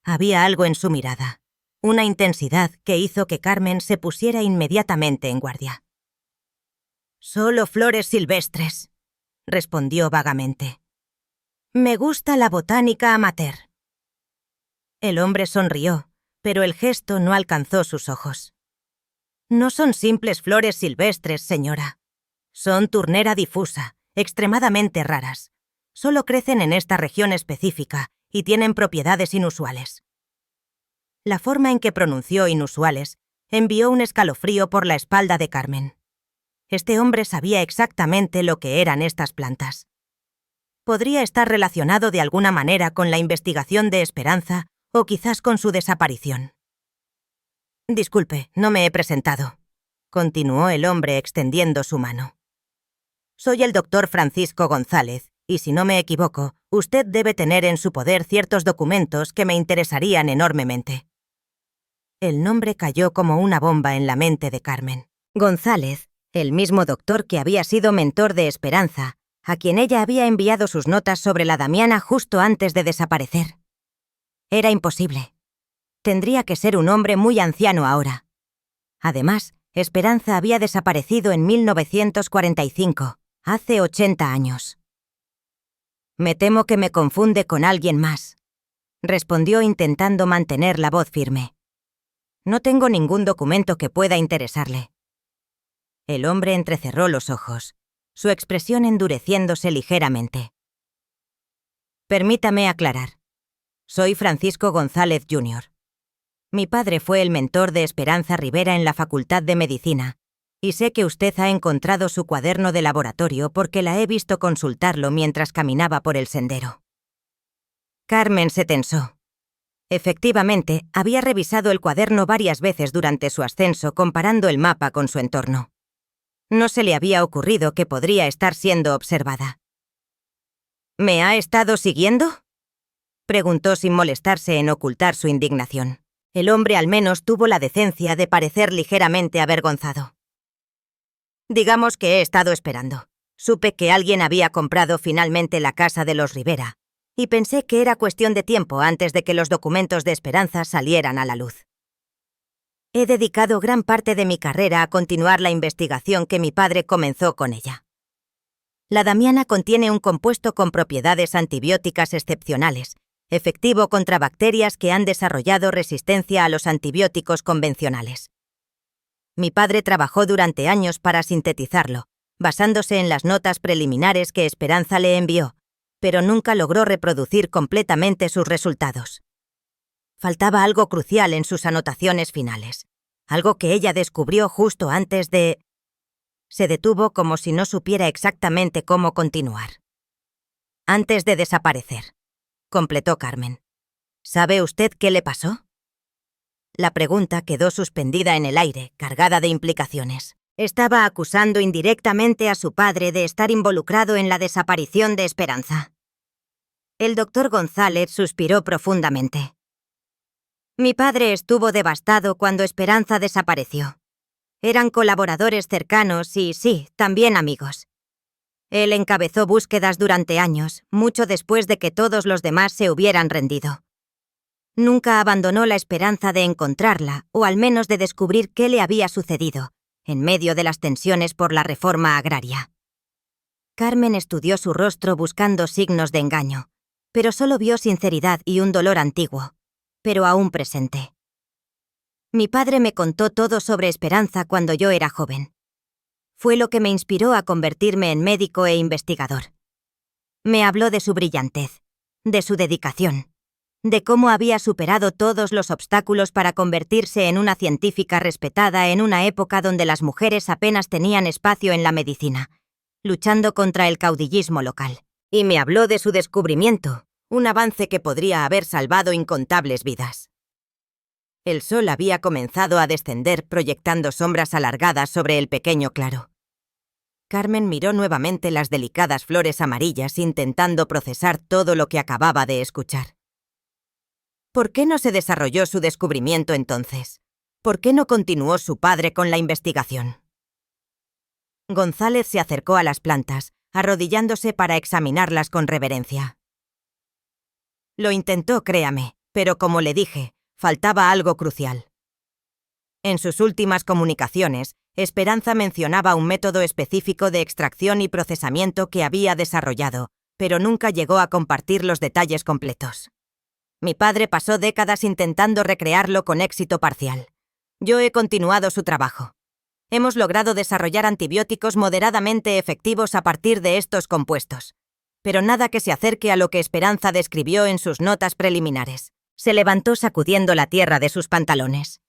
Había algo en su mirada, una intensidad que hizo que Carmen se pusiera inmediatamente en guardia. «Solo flores silvestres», respondió vagamente. «Me gusta la botánica amateur». El hombre sonrió, pero el gesto no alcanzó sus ojos. «No son simples flores silvestres, señora. Son turnera difusa, extremadamente raras. Solo crecen en esta región específica y tienen propiedades inusuales». La forma en que pronunció inusuales envió un escalofrío por la espalda de Carmen. Este hombre sabía exactamente lo que eran estas plantas. Podría estar relacionado de alguna manera con la investigación de Esperanza o quizás con su desaparición. «Disculpe, no me he presentado», continuó el hombre extendiendo su mano. «Soy el doctor Francisco González, y si no me equivoco, usted debe tener en su poder ciertos documentos que me interesarían enormemente». El nombre cayó como una bomba en la mente de Carmen. González, el mismo doctor que había sido mentor de Esperanza, a quien ella había enviado sus notas sobre la Damiana justo antes de desaparecer. Era imposible. Tendría que ser un hombre muy anciano ahora. Además, Esperanza había desaparecido en 1945, hace 80 años. «Me temo que me confunde con alguien más», respondió intentando mantener la voz firme. «No tengo ningún documento que pueda interesarle». El hombre entrecerró los ojos, su expresión endureciéndose ligeramente. «Permítame aclarar. Soy Francisco González Jr. Mi padre fue el mentor de Esperanza Rivera en la Facultad de Medicina, y sé que usted ha encontrado su cuaderno de laboratorio porque la he visto consultarlo mientras caminaba por el sendero». Carmen se tensó. Efectivamente, había revisado el cuaderno varias veces durante su ascenso comparando el mapa con su entorno. No se le había ocurrido que podría estar siendo observada. «¿Me ha estado siguiendo?», preguntó sin molestarse en ocultar su indignación. El hombre al menos tuvo la decencia de parecer ligeramente avergonzado. «Digamos que he estado esperando. Supe que alguien había comprado finalmente la casa de los Rivera, y pensé que era cuestión de tiempo antes de que los documentos de Esperanza salieran a la luz. He dedicado gran parte de mi carrera a continuar la investigación que mi padre comenzó con ella. La Damiana contiene un compuesto con propiedades antibióticas excepcionales, efectivo contra bacterias que han desarrollado resistencia a los antibióticos convencionales. Mi padre trabajó durante años para sintetizarlo, basándose en las notas preliminares que Esperanza le envió, pero nunca logró reproducir completamente sus resultados. Faltaba algo crucial en sus anotaciones finales, algo que ella descubrió justo antes de... Se detuvo como si no supiera exactamente cómo continuar. «Antes de desaparecer», completó Carmen. «¿Sabe usted qué le pasó?». La pregunta quedó suspendida en el aire, cargada de implicaciones. Estaba acusando indirectamente a su padre de estar involucrado en la desaparición de Esperanza. El doctor González suspiró profundamente. «Mi padre estuvo devastado cuando Esperanza desapareció. Eran colaboradores cercanos y, sí, también amigos. Él encabezó búsquedas durante años, mucho después de que todos los demás se hubieran rendido. Nunca abandonó la esperanza de encontrarla, o al menos de descubrir qué le había sucedido, en medio de las tensiones por la reforma agraria». Carmen estudió su rostro buscando signos de engaño, pero solo vio sinceridad y un dolor antiguo, pero aún presente. «Mi padre me contó todo sobre Esperanza cuando yo era joven. Fue lo que me inspiró a convertirme en médico e investigador. Me habló de su brillantez, de su dedicación, de cómo había superado todos los obstáculos para convertirse en una científica respetada en una época donde las mujeres apenas tenían espacio en la medicina, luchando contra el caudillismo local. Y me habló de su descubrimiento, un avance que podría haber salvado incontables vidas». El sol había comenzado a descender proyectando sombras alargadas sobre el pequeño claro. Carmen miró nuevamente las delicadas flores amarillas intentando procesar todo lo que acababa de escuchar. ¿Por qué no se desarrolló su descubrimiento entonces? ¿Por qué no continuó su padre con la investigación? González se acercó a las plantas, arrodillándose para examinarlas con reverencia. Lo intentó, créame, pero como le dije, faltaba algo crucial. En sus últimas comunicaciones, Esperanza mencionaba un método específico de extracción y procesamiento que había desarrollado, pero nunca llegó a compartir los detalles completos. Mi padre pasó décadas intentando recrearlo con éxito parcial. Yo he continuado su trabajo. Hemos logrado desarrollar antibióticos moderadamente efectivos a partir de estos compuestos, pero nada que se acerque a lo que Esperanza describió en sus notas preliminares. Se levantó sacudiendo la tierra de sus pantalones.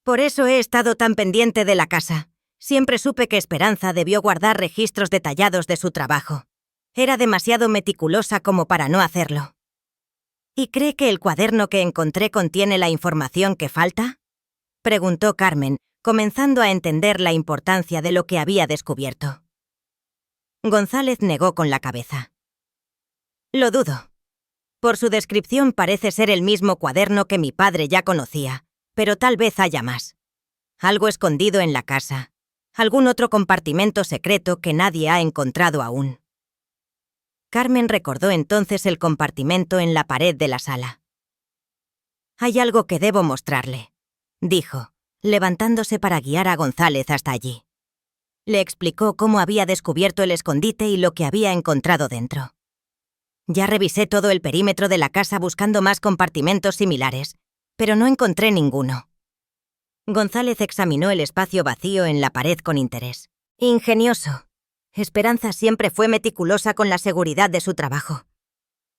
Por eso he estado tan pendiente de la casa. Siempre supe que Esperanza debió guardar registros detallados de su trabajo. Era demasiado meticulosa como para no hacerlo. ¿Y cree que el cuaderno que encontré contiene la información que falta?, preguntó Carmen, comenzando a entender la importancia de lo que había descubierto. González negó con la cabeza. Lo dudo. Por su descripción parece ser el mismo cuaderno que mi padre ya conocía, pero tal vez haya más. Algo escondido en la casa. Algún otro compartimento secreto que nadie ha encontrado aún. Carmen recordó entonces el compartimento en la pared de la sala. Hay algo que debo mostrarle, dijo, levantándose para guiar a González hasta allí. Le explicó cómo había descubierto el escondite y lo que había encontrado dentro. Ya revisé todo el perímetro de la casa buscando más compartimentos similares, pero no encontré ninguno. González examinó el espacio vacío en la pared con interés. Ingenioso. Esperanza siempre fue meticulosa con la seguridad de su trabajo.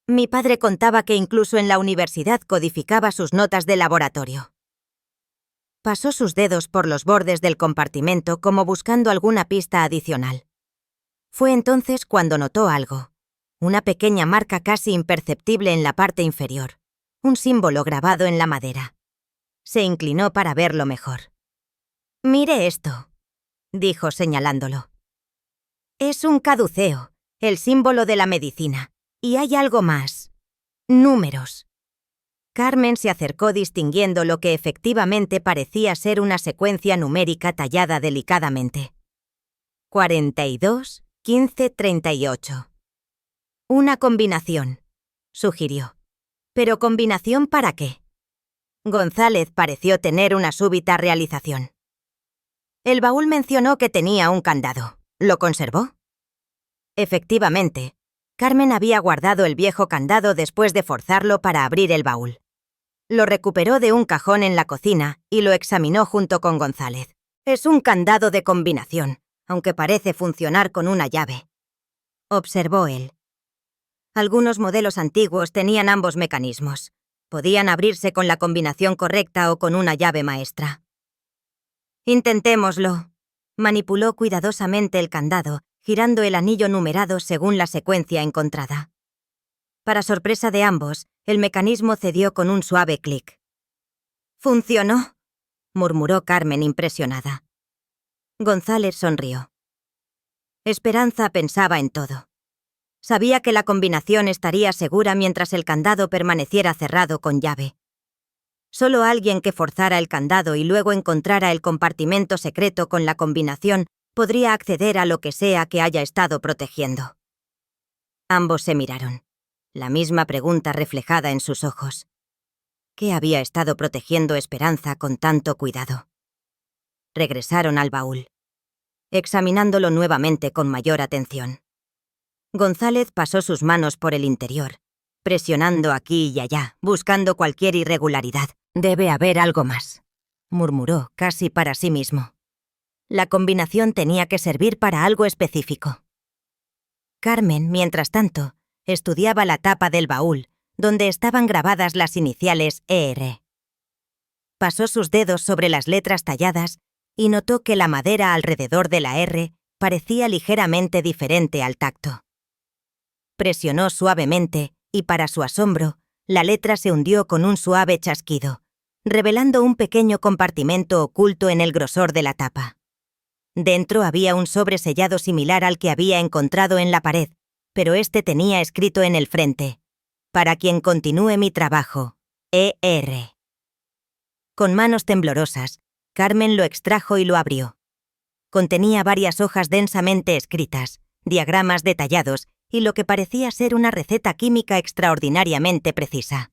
Mi padre contaba que incluso en la universidad codificaba sus notas de laboratorio. Pasó sus dedos por los bordes del compartimento como buscando alguna pista adicional. Fue entonces cuando notó algo. Una pequeña marca casi imperceptible en la parte inferior. Un símbolo grabado en la madera. Se inclinó para verlo mejor. «Mire esto», dijo señalándolo. «Es un caduceo, el símbolo de la medicina. Y hay algo más. Números». Carmen se acercó distinguiendo lo que efectivamente parecía ser una secuencia numérica tallada delicadamente. 42, 15, 38. Una combinación, sugirió. ¿Pero combinación para qué? González pareció tener una súbita realización. El baúl mencionó que tenía un candado. ¿Lo conservó? Efectivamente, Carmen había guardado el viejo candado después de forzarlo para abrir el baúl. Lo recuperó de un cajón en la cocina y lo examinó junto con González. Es un candado de combinación, aunque parece funcionar con una llave, observó él. Algunos modelos antiguos tenían ambos mecanismos. Podían abrirse con la combinación correcta o con una llave maestra. Intentémoslo. Manipuló cuidadosamente el candado, girando el anillo numerado según la secuencia encontrada. Para sorpresa de ambos, el mecanismo cedió con un suave clic. «¿Funcionó?», murmuró Carmen impresionada. González sonrió. Esperanza pensaba en todo. Sabía que la combinación estaría segura mientras el candado permaneciera cerrado con llave. Solo alguien que forzara el candado y luego encontrara el compartimento secreto con la combinación podría acceder a lo que sea que haya estado protegiendo. Ambos se miraron. La misma pregunta reflejada en sus ojos. ¿Qué había estado protegiendo Esperanza con tanto cuidado? Regresaron al baúl, examinándolo nuevamente con mayor atención. González pasó sus manos por el interior, presionando aquí y allá, buscando cualquier irregularidad. «Debe haber algo más», murmuró casi para sí mismo. La combinación tenía que servir para algo específico. Carmen, mientras tanto, estudiaba la tapa del baúl, donde estaban grabadas las iniciales ER. Pasó sus dedos sobre las letras talladas y notó que la madera alrededor de la R parecía ligeramente diferente al tacto. Presionó suavemente y, para su asombro, la letra se hundió con un suave chasquido, revelando un pequeño compartimento oculto en el grosor de la tapa. Dentro había un sobre sellado similar al que había encontrado en la pared, pero este tenía escrito en el frente: «Para quien continúe mi trabajo, ER». Con manos temblorosas, Carmen lo extrajo y lo abrió. Contenía varias hojas densamente escritas, diagramas detallados y lo que parecía ser una receta química extraordinariamente precisa.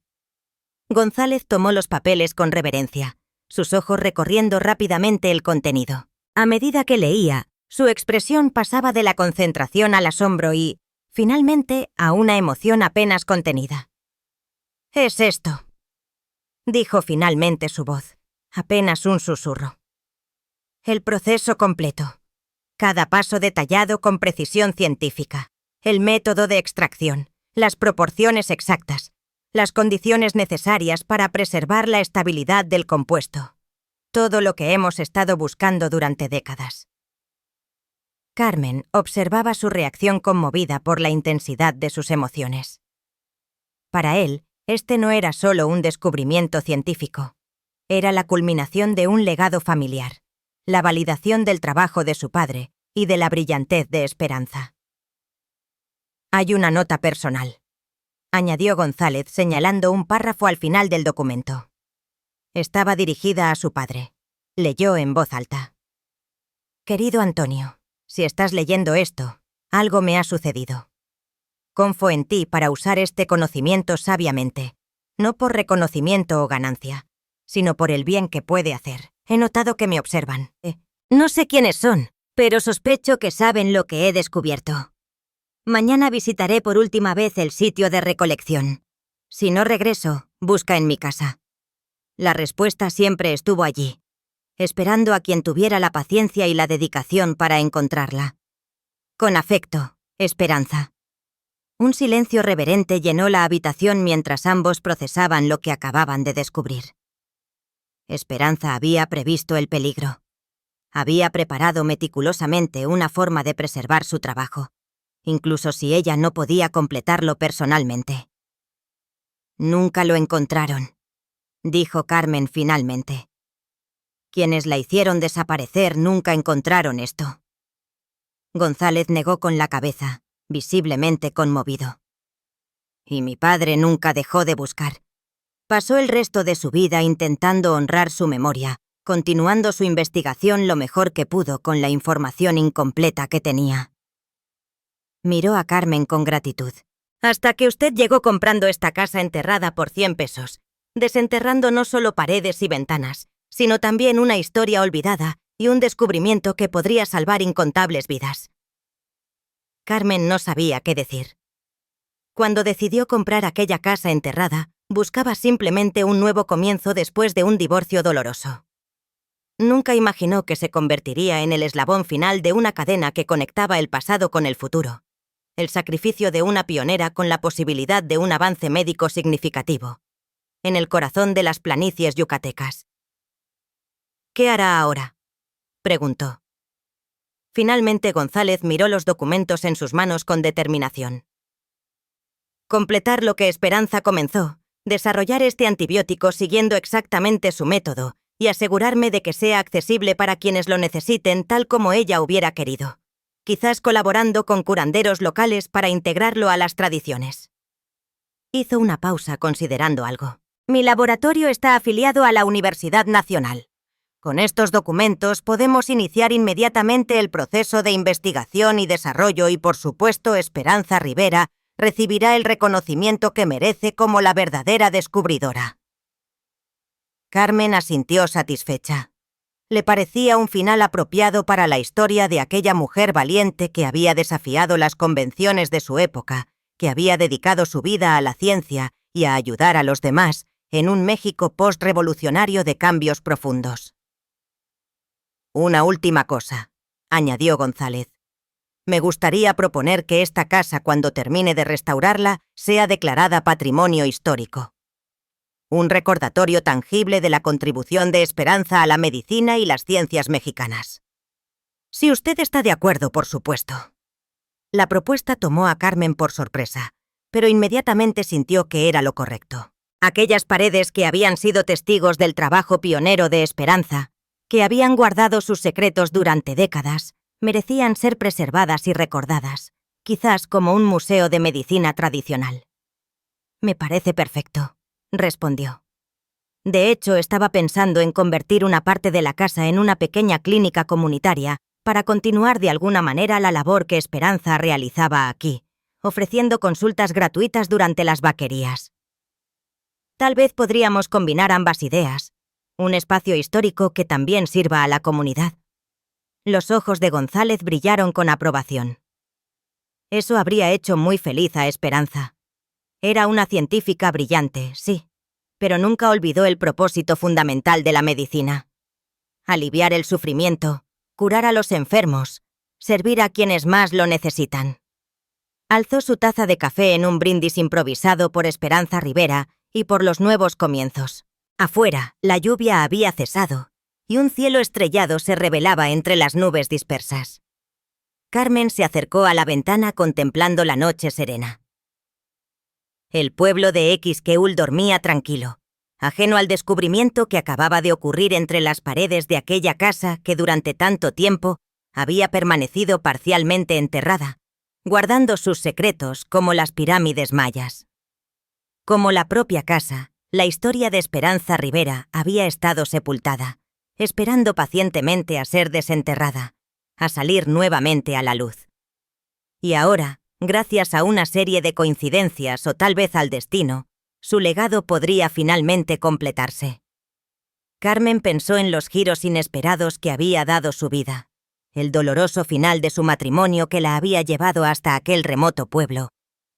González tomó los papeles con reverencia, sus ojos recorriendo rápidamente el contenido. A medida que leía, su expresión pasaba de la concentración al asombro y, finalmente, a una emoción apenas contenida. «Es esto», dijo finalmente su voz, apenas un susurro. «El proceso completo. Cada paso detallado con precisión científica. El método de extracción, las proporciones exactas, las condiciones necesarias para preservar la estabilidad del compuesto. Todo lo que hemos estado buscando durante décadas». Carmen observaba su reacción conmovida por la intensidad de sus emociones. Para él, este no era solo un descubrimiento científico. Era la culminación de un legado familiar, la validación del trabajo de su padre y de la brillantez de Esperanza. «Hay una nota personal», añadió González señalando un párrafo al final del documento. Estaba dirigida a su padre. Leyó en voz alta. «Querido Antonio, si estás leyendo esto, algo me ha sucedido. Confío en ti para usar este conocimiento sabiamente, no por reconocimiento o ganancia, sino por el bien que puede hacer. He notado que me observan. No sé quiénes son, pero sospecho que saben lo que he descubierto. Mañana visitaré por última vez el sitio de recolección. Si no regreso, busca en mi casa». La respuesta siempre estuvo allí, esperando a quien tuviera la paciencia y la dedicación para encontrarla. «Con afecto, Esperanza». Un silencio reverente llenó la habitación mientras ambos procesaban lo que acababan de descubrir. Esperanza había previsto el peligro. Había preparado meticulosamente una forma de preservar su trabajo, incluso si ella no podía completarlo personalmente. «Nunca lo encontraron», dijo Carmen finalmente. «Quienes la hicieron desaparecer nunca encontraron esto». González negó con la cabeza, visiblemente conmovido. «Y mi padre nunca dejó de buscar. Pasó el resto de su vida intentando honrar su memoria, continuando su investigación lo mejor que pudo con la información incompleta que tenía». Miró a Carmen con gratitud. «Hasta que usted llegó comprando esta casa enterrada por 100 pesos, desenterrando no solo paredes y ventanas, sino también una historia olvidada y un descubrimiento que podría salvar incontables vidas». Carmen no sabía qué decir. Cuando decidió comprar aquella casa enterrada, buscaba simplemente un nuevo comienzo después de un divorcio doloroso. Nunca imaginó que se convertiría en el eslabón final de una cadena que conectaba el pasado con el futuro, el sacrificio de una pionera con la posibilidad de un avance médico significativo, en el corazón de las planicies yucatecas. «¿Qué hará ahora?», preguntó. Finalmente González miró los documentos en sus manos con determinación. «Completar lo que Esperanza comenzó, desarrollar este antibiótico siguiendo exactamente su método y asegurarme de que sea accesible para quienes lo necesiten tal como ella hubiera querido, quizás colaborando con curanderos locales para integrarlo a las tradiciones». Hizo una pausa considerando algo. «Mi laboratorio está afiliado a la Universidad Nacional. Con estos documentos podemos iniciar inmediatamente el proceso de investigación y desarrollo y, por supuesto, Esperanza Rivera recibirá el reconocimiento que merece como la verdadera descubridora». Carmen asintió satisfecha. Le parecía un final apropiado para la historia de aquella mujer valiente que había desafiado las convenciones de su época, que había dedicado su vida a la ciencia y a ayudar a los demás en un México postrevolucionario de cambios profundos. «Una última cosa», añadió González. «Me gustaría proponer que esta casa, cuando termine de restaurarla, sea declarada Patrimonio Histórico. Un recordatorio tangible de la contribución de Esperanza a la medicina y las ciencias mexicanas. Si usted está de acuerdo, por supuesto». La propuesta tomó a Carmen por sorpresa, pero inmediatamente sintió que era lo correcto. Aquellas paredes que habían sido testigos del trabajo pionero de Esperanza, que habían guardado sus secretos durante décadas, merecían ser preservadas y recordadas, quizás como un museo de medicina tradicional. «Me parece perfecto», respondió. De hecho, estaba pensando en convertir una parte de la casa en una pequeña clínica comunitaria para continuar de alguna manera la labor que Esperanza realizaba aquí, ofreciendo consultas gratuitas durante las vaquerías. Tal vez podríamos combinar ambas ideas, un espacio histórico que también sirva a la comunidad. Los ojos de González brillaron con aprobación. Eso habría hecho muy feliz a Esperanza. Era una científica brillante, sí, pero nunca olvidó el propósito fundamental de la medicina: aliviar el sufrimiento, curar a los enfermos, servir a quienes más lo necesitan. Alzó su taza de café en un brindis improvisado por Esperanza Rivera y por los nuevos comienzos. Afuera, la lluvia había cesado, y un cielo estrellado se revelaba entre las nubes dispersas. Carmen se acercó a la ventana contemplando la noche serena. El pueblo de Xqueul dormía tranquilo, ajeno al descubrimiento que acababa de ocurrir entre las paredes de aquella casa que durante tanto tiempo había permanecido parcialmente enterrada, guardando sus secretos como las pirámides mayas. Como la propia casa, la historia de Esperanza Rivera había estado sepultada, esperando pacientemente a ser desenterrada, a salir nuevamente a la luz. Y ahora, gracias a una serie de coincidencias o tal vez al destino, su legado podría finalmente completarse. Carmen pensó en los giros inesperados que había dado su vida, el doloroso final de su matrimonio que la había llevado hasta aquel remoto pueblo,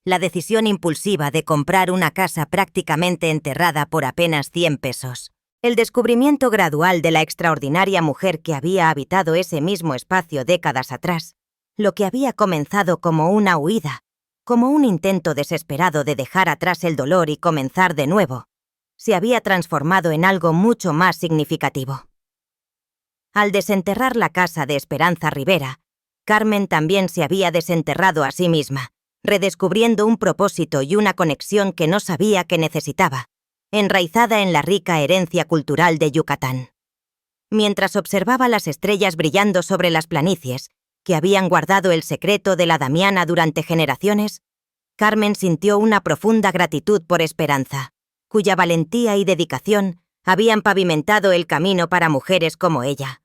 la decisión impulsiva de comprar una casa prácticamente enterrada por apenas 100 pesos, el descubrimiento gradual de la extraordinaria mujer que había habitado ese mismo espacio décadas atrás, lo que había comenzado como una huida, como un intento desesperado de dejar atrás el dolor y comenzar de nuevo, se había transformado en algo mucho más significativo. Al desenterrar la casa de Esperanza Rivera, Carmen también se había desenterrado a sí misma, redescubriendo un propósito y una conexión que no sabía que necesitaba, enraizada en la rica herencia cultural de Yucatán. Mientras observaba las estrellas brillando sobre las planicies, que habían guardado el secreto de la Damiana durante generaciones, Carmen sintió una profunda gratitud por Esperanza, cuya valentía y dedicación habían pavimentado el camino para mujeres como ella,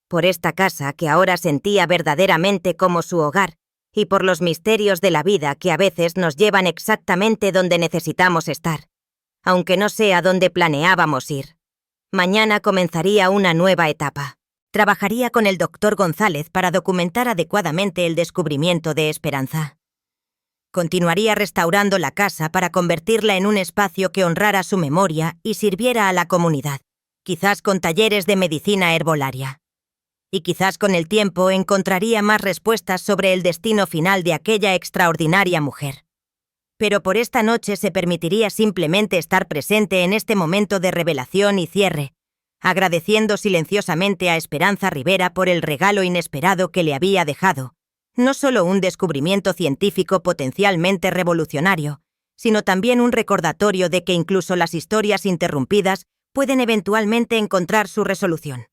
por esta casa que ahora sentía verdaderamente como su hogar, y por los misterios de la vida que a veces nos llevan exactamente donde necesitamos estar, aunque no sea donde planeábamos ir. Mañana comenzaría una nueva etapa. Trabajaría con el Dr. González para documentar adecuadamente el descubrimiento de Esperanza. Continuaría restaurando la casa para convertirla en un espacio que honrara su memoria y sirviera a la comunidad, quizás con talleres de medicina herbolaria. Y quizás con el tiempo encontraría más respuestas sobre el destino final de aquella extraordinaria mujer. Pero por esta noche se permitiría simplemente estar presente en este momento de revelación y cierre, agradeciendo silenciosamente a Esperanza Rivera por el regalo inesperado que le había dejado, no solo un descubrimiento científico potencialmente revolucionario, sino también un recordatorio de que incluso las historias interrumpidas pueden eventualmente encontrar su resolución.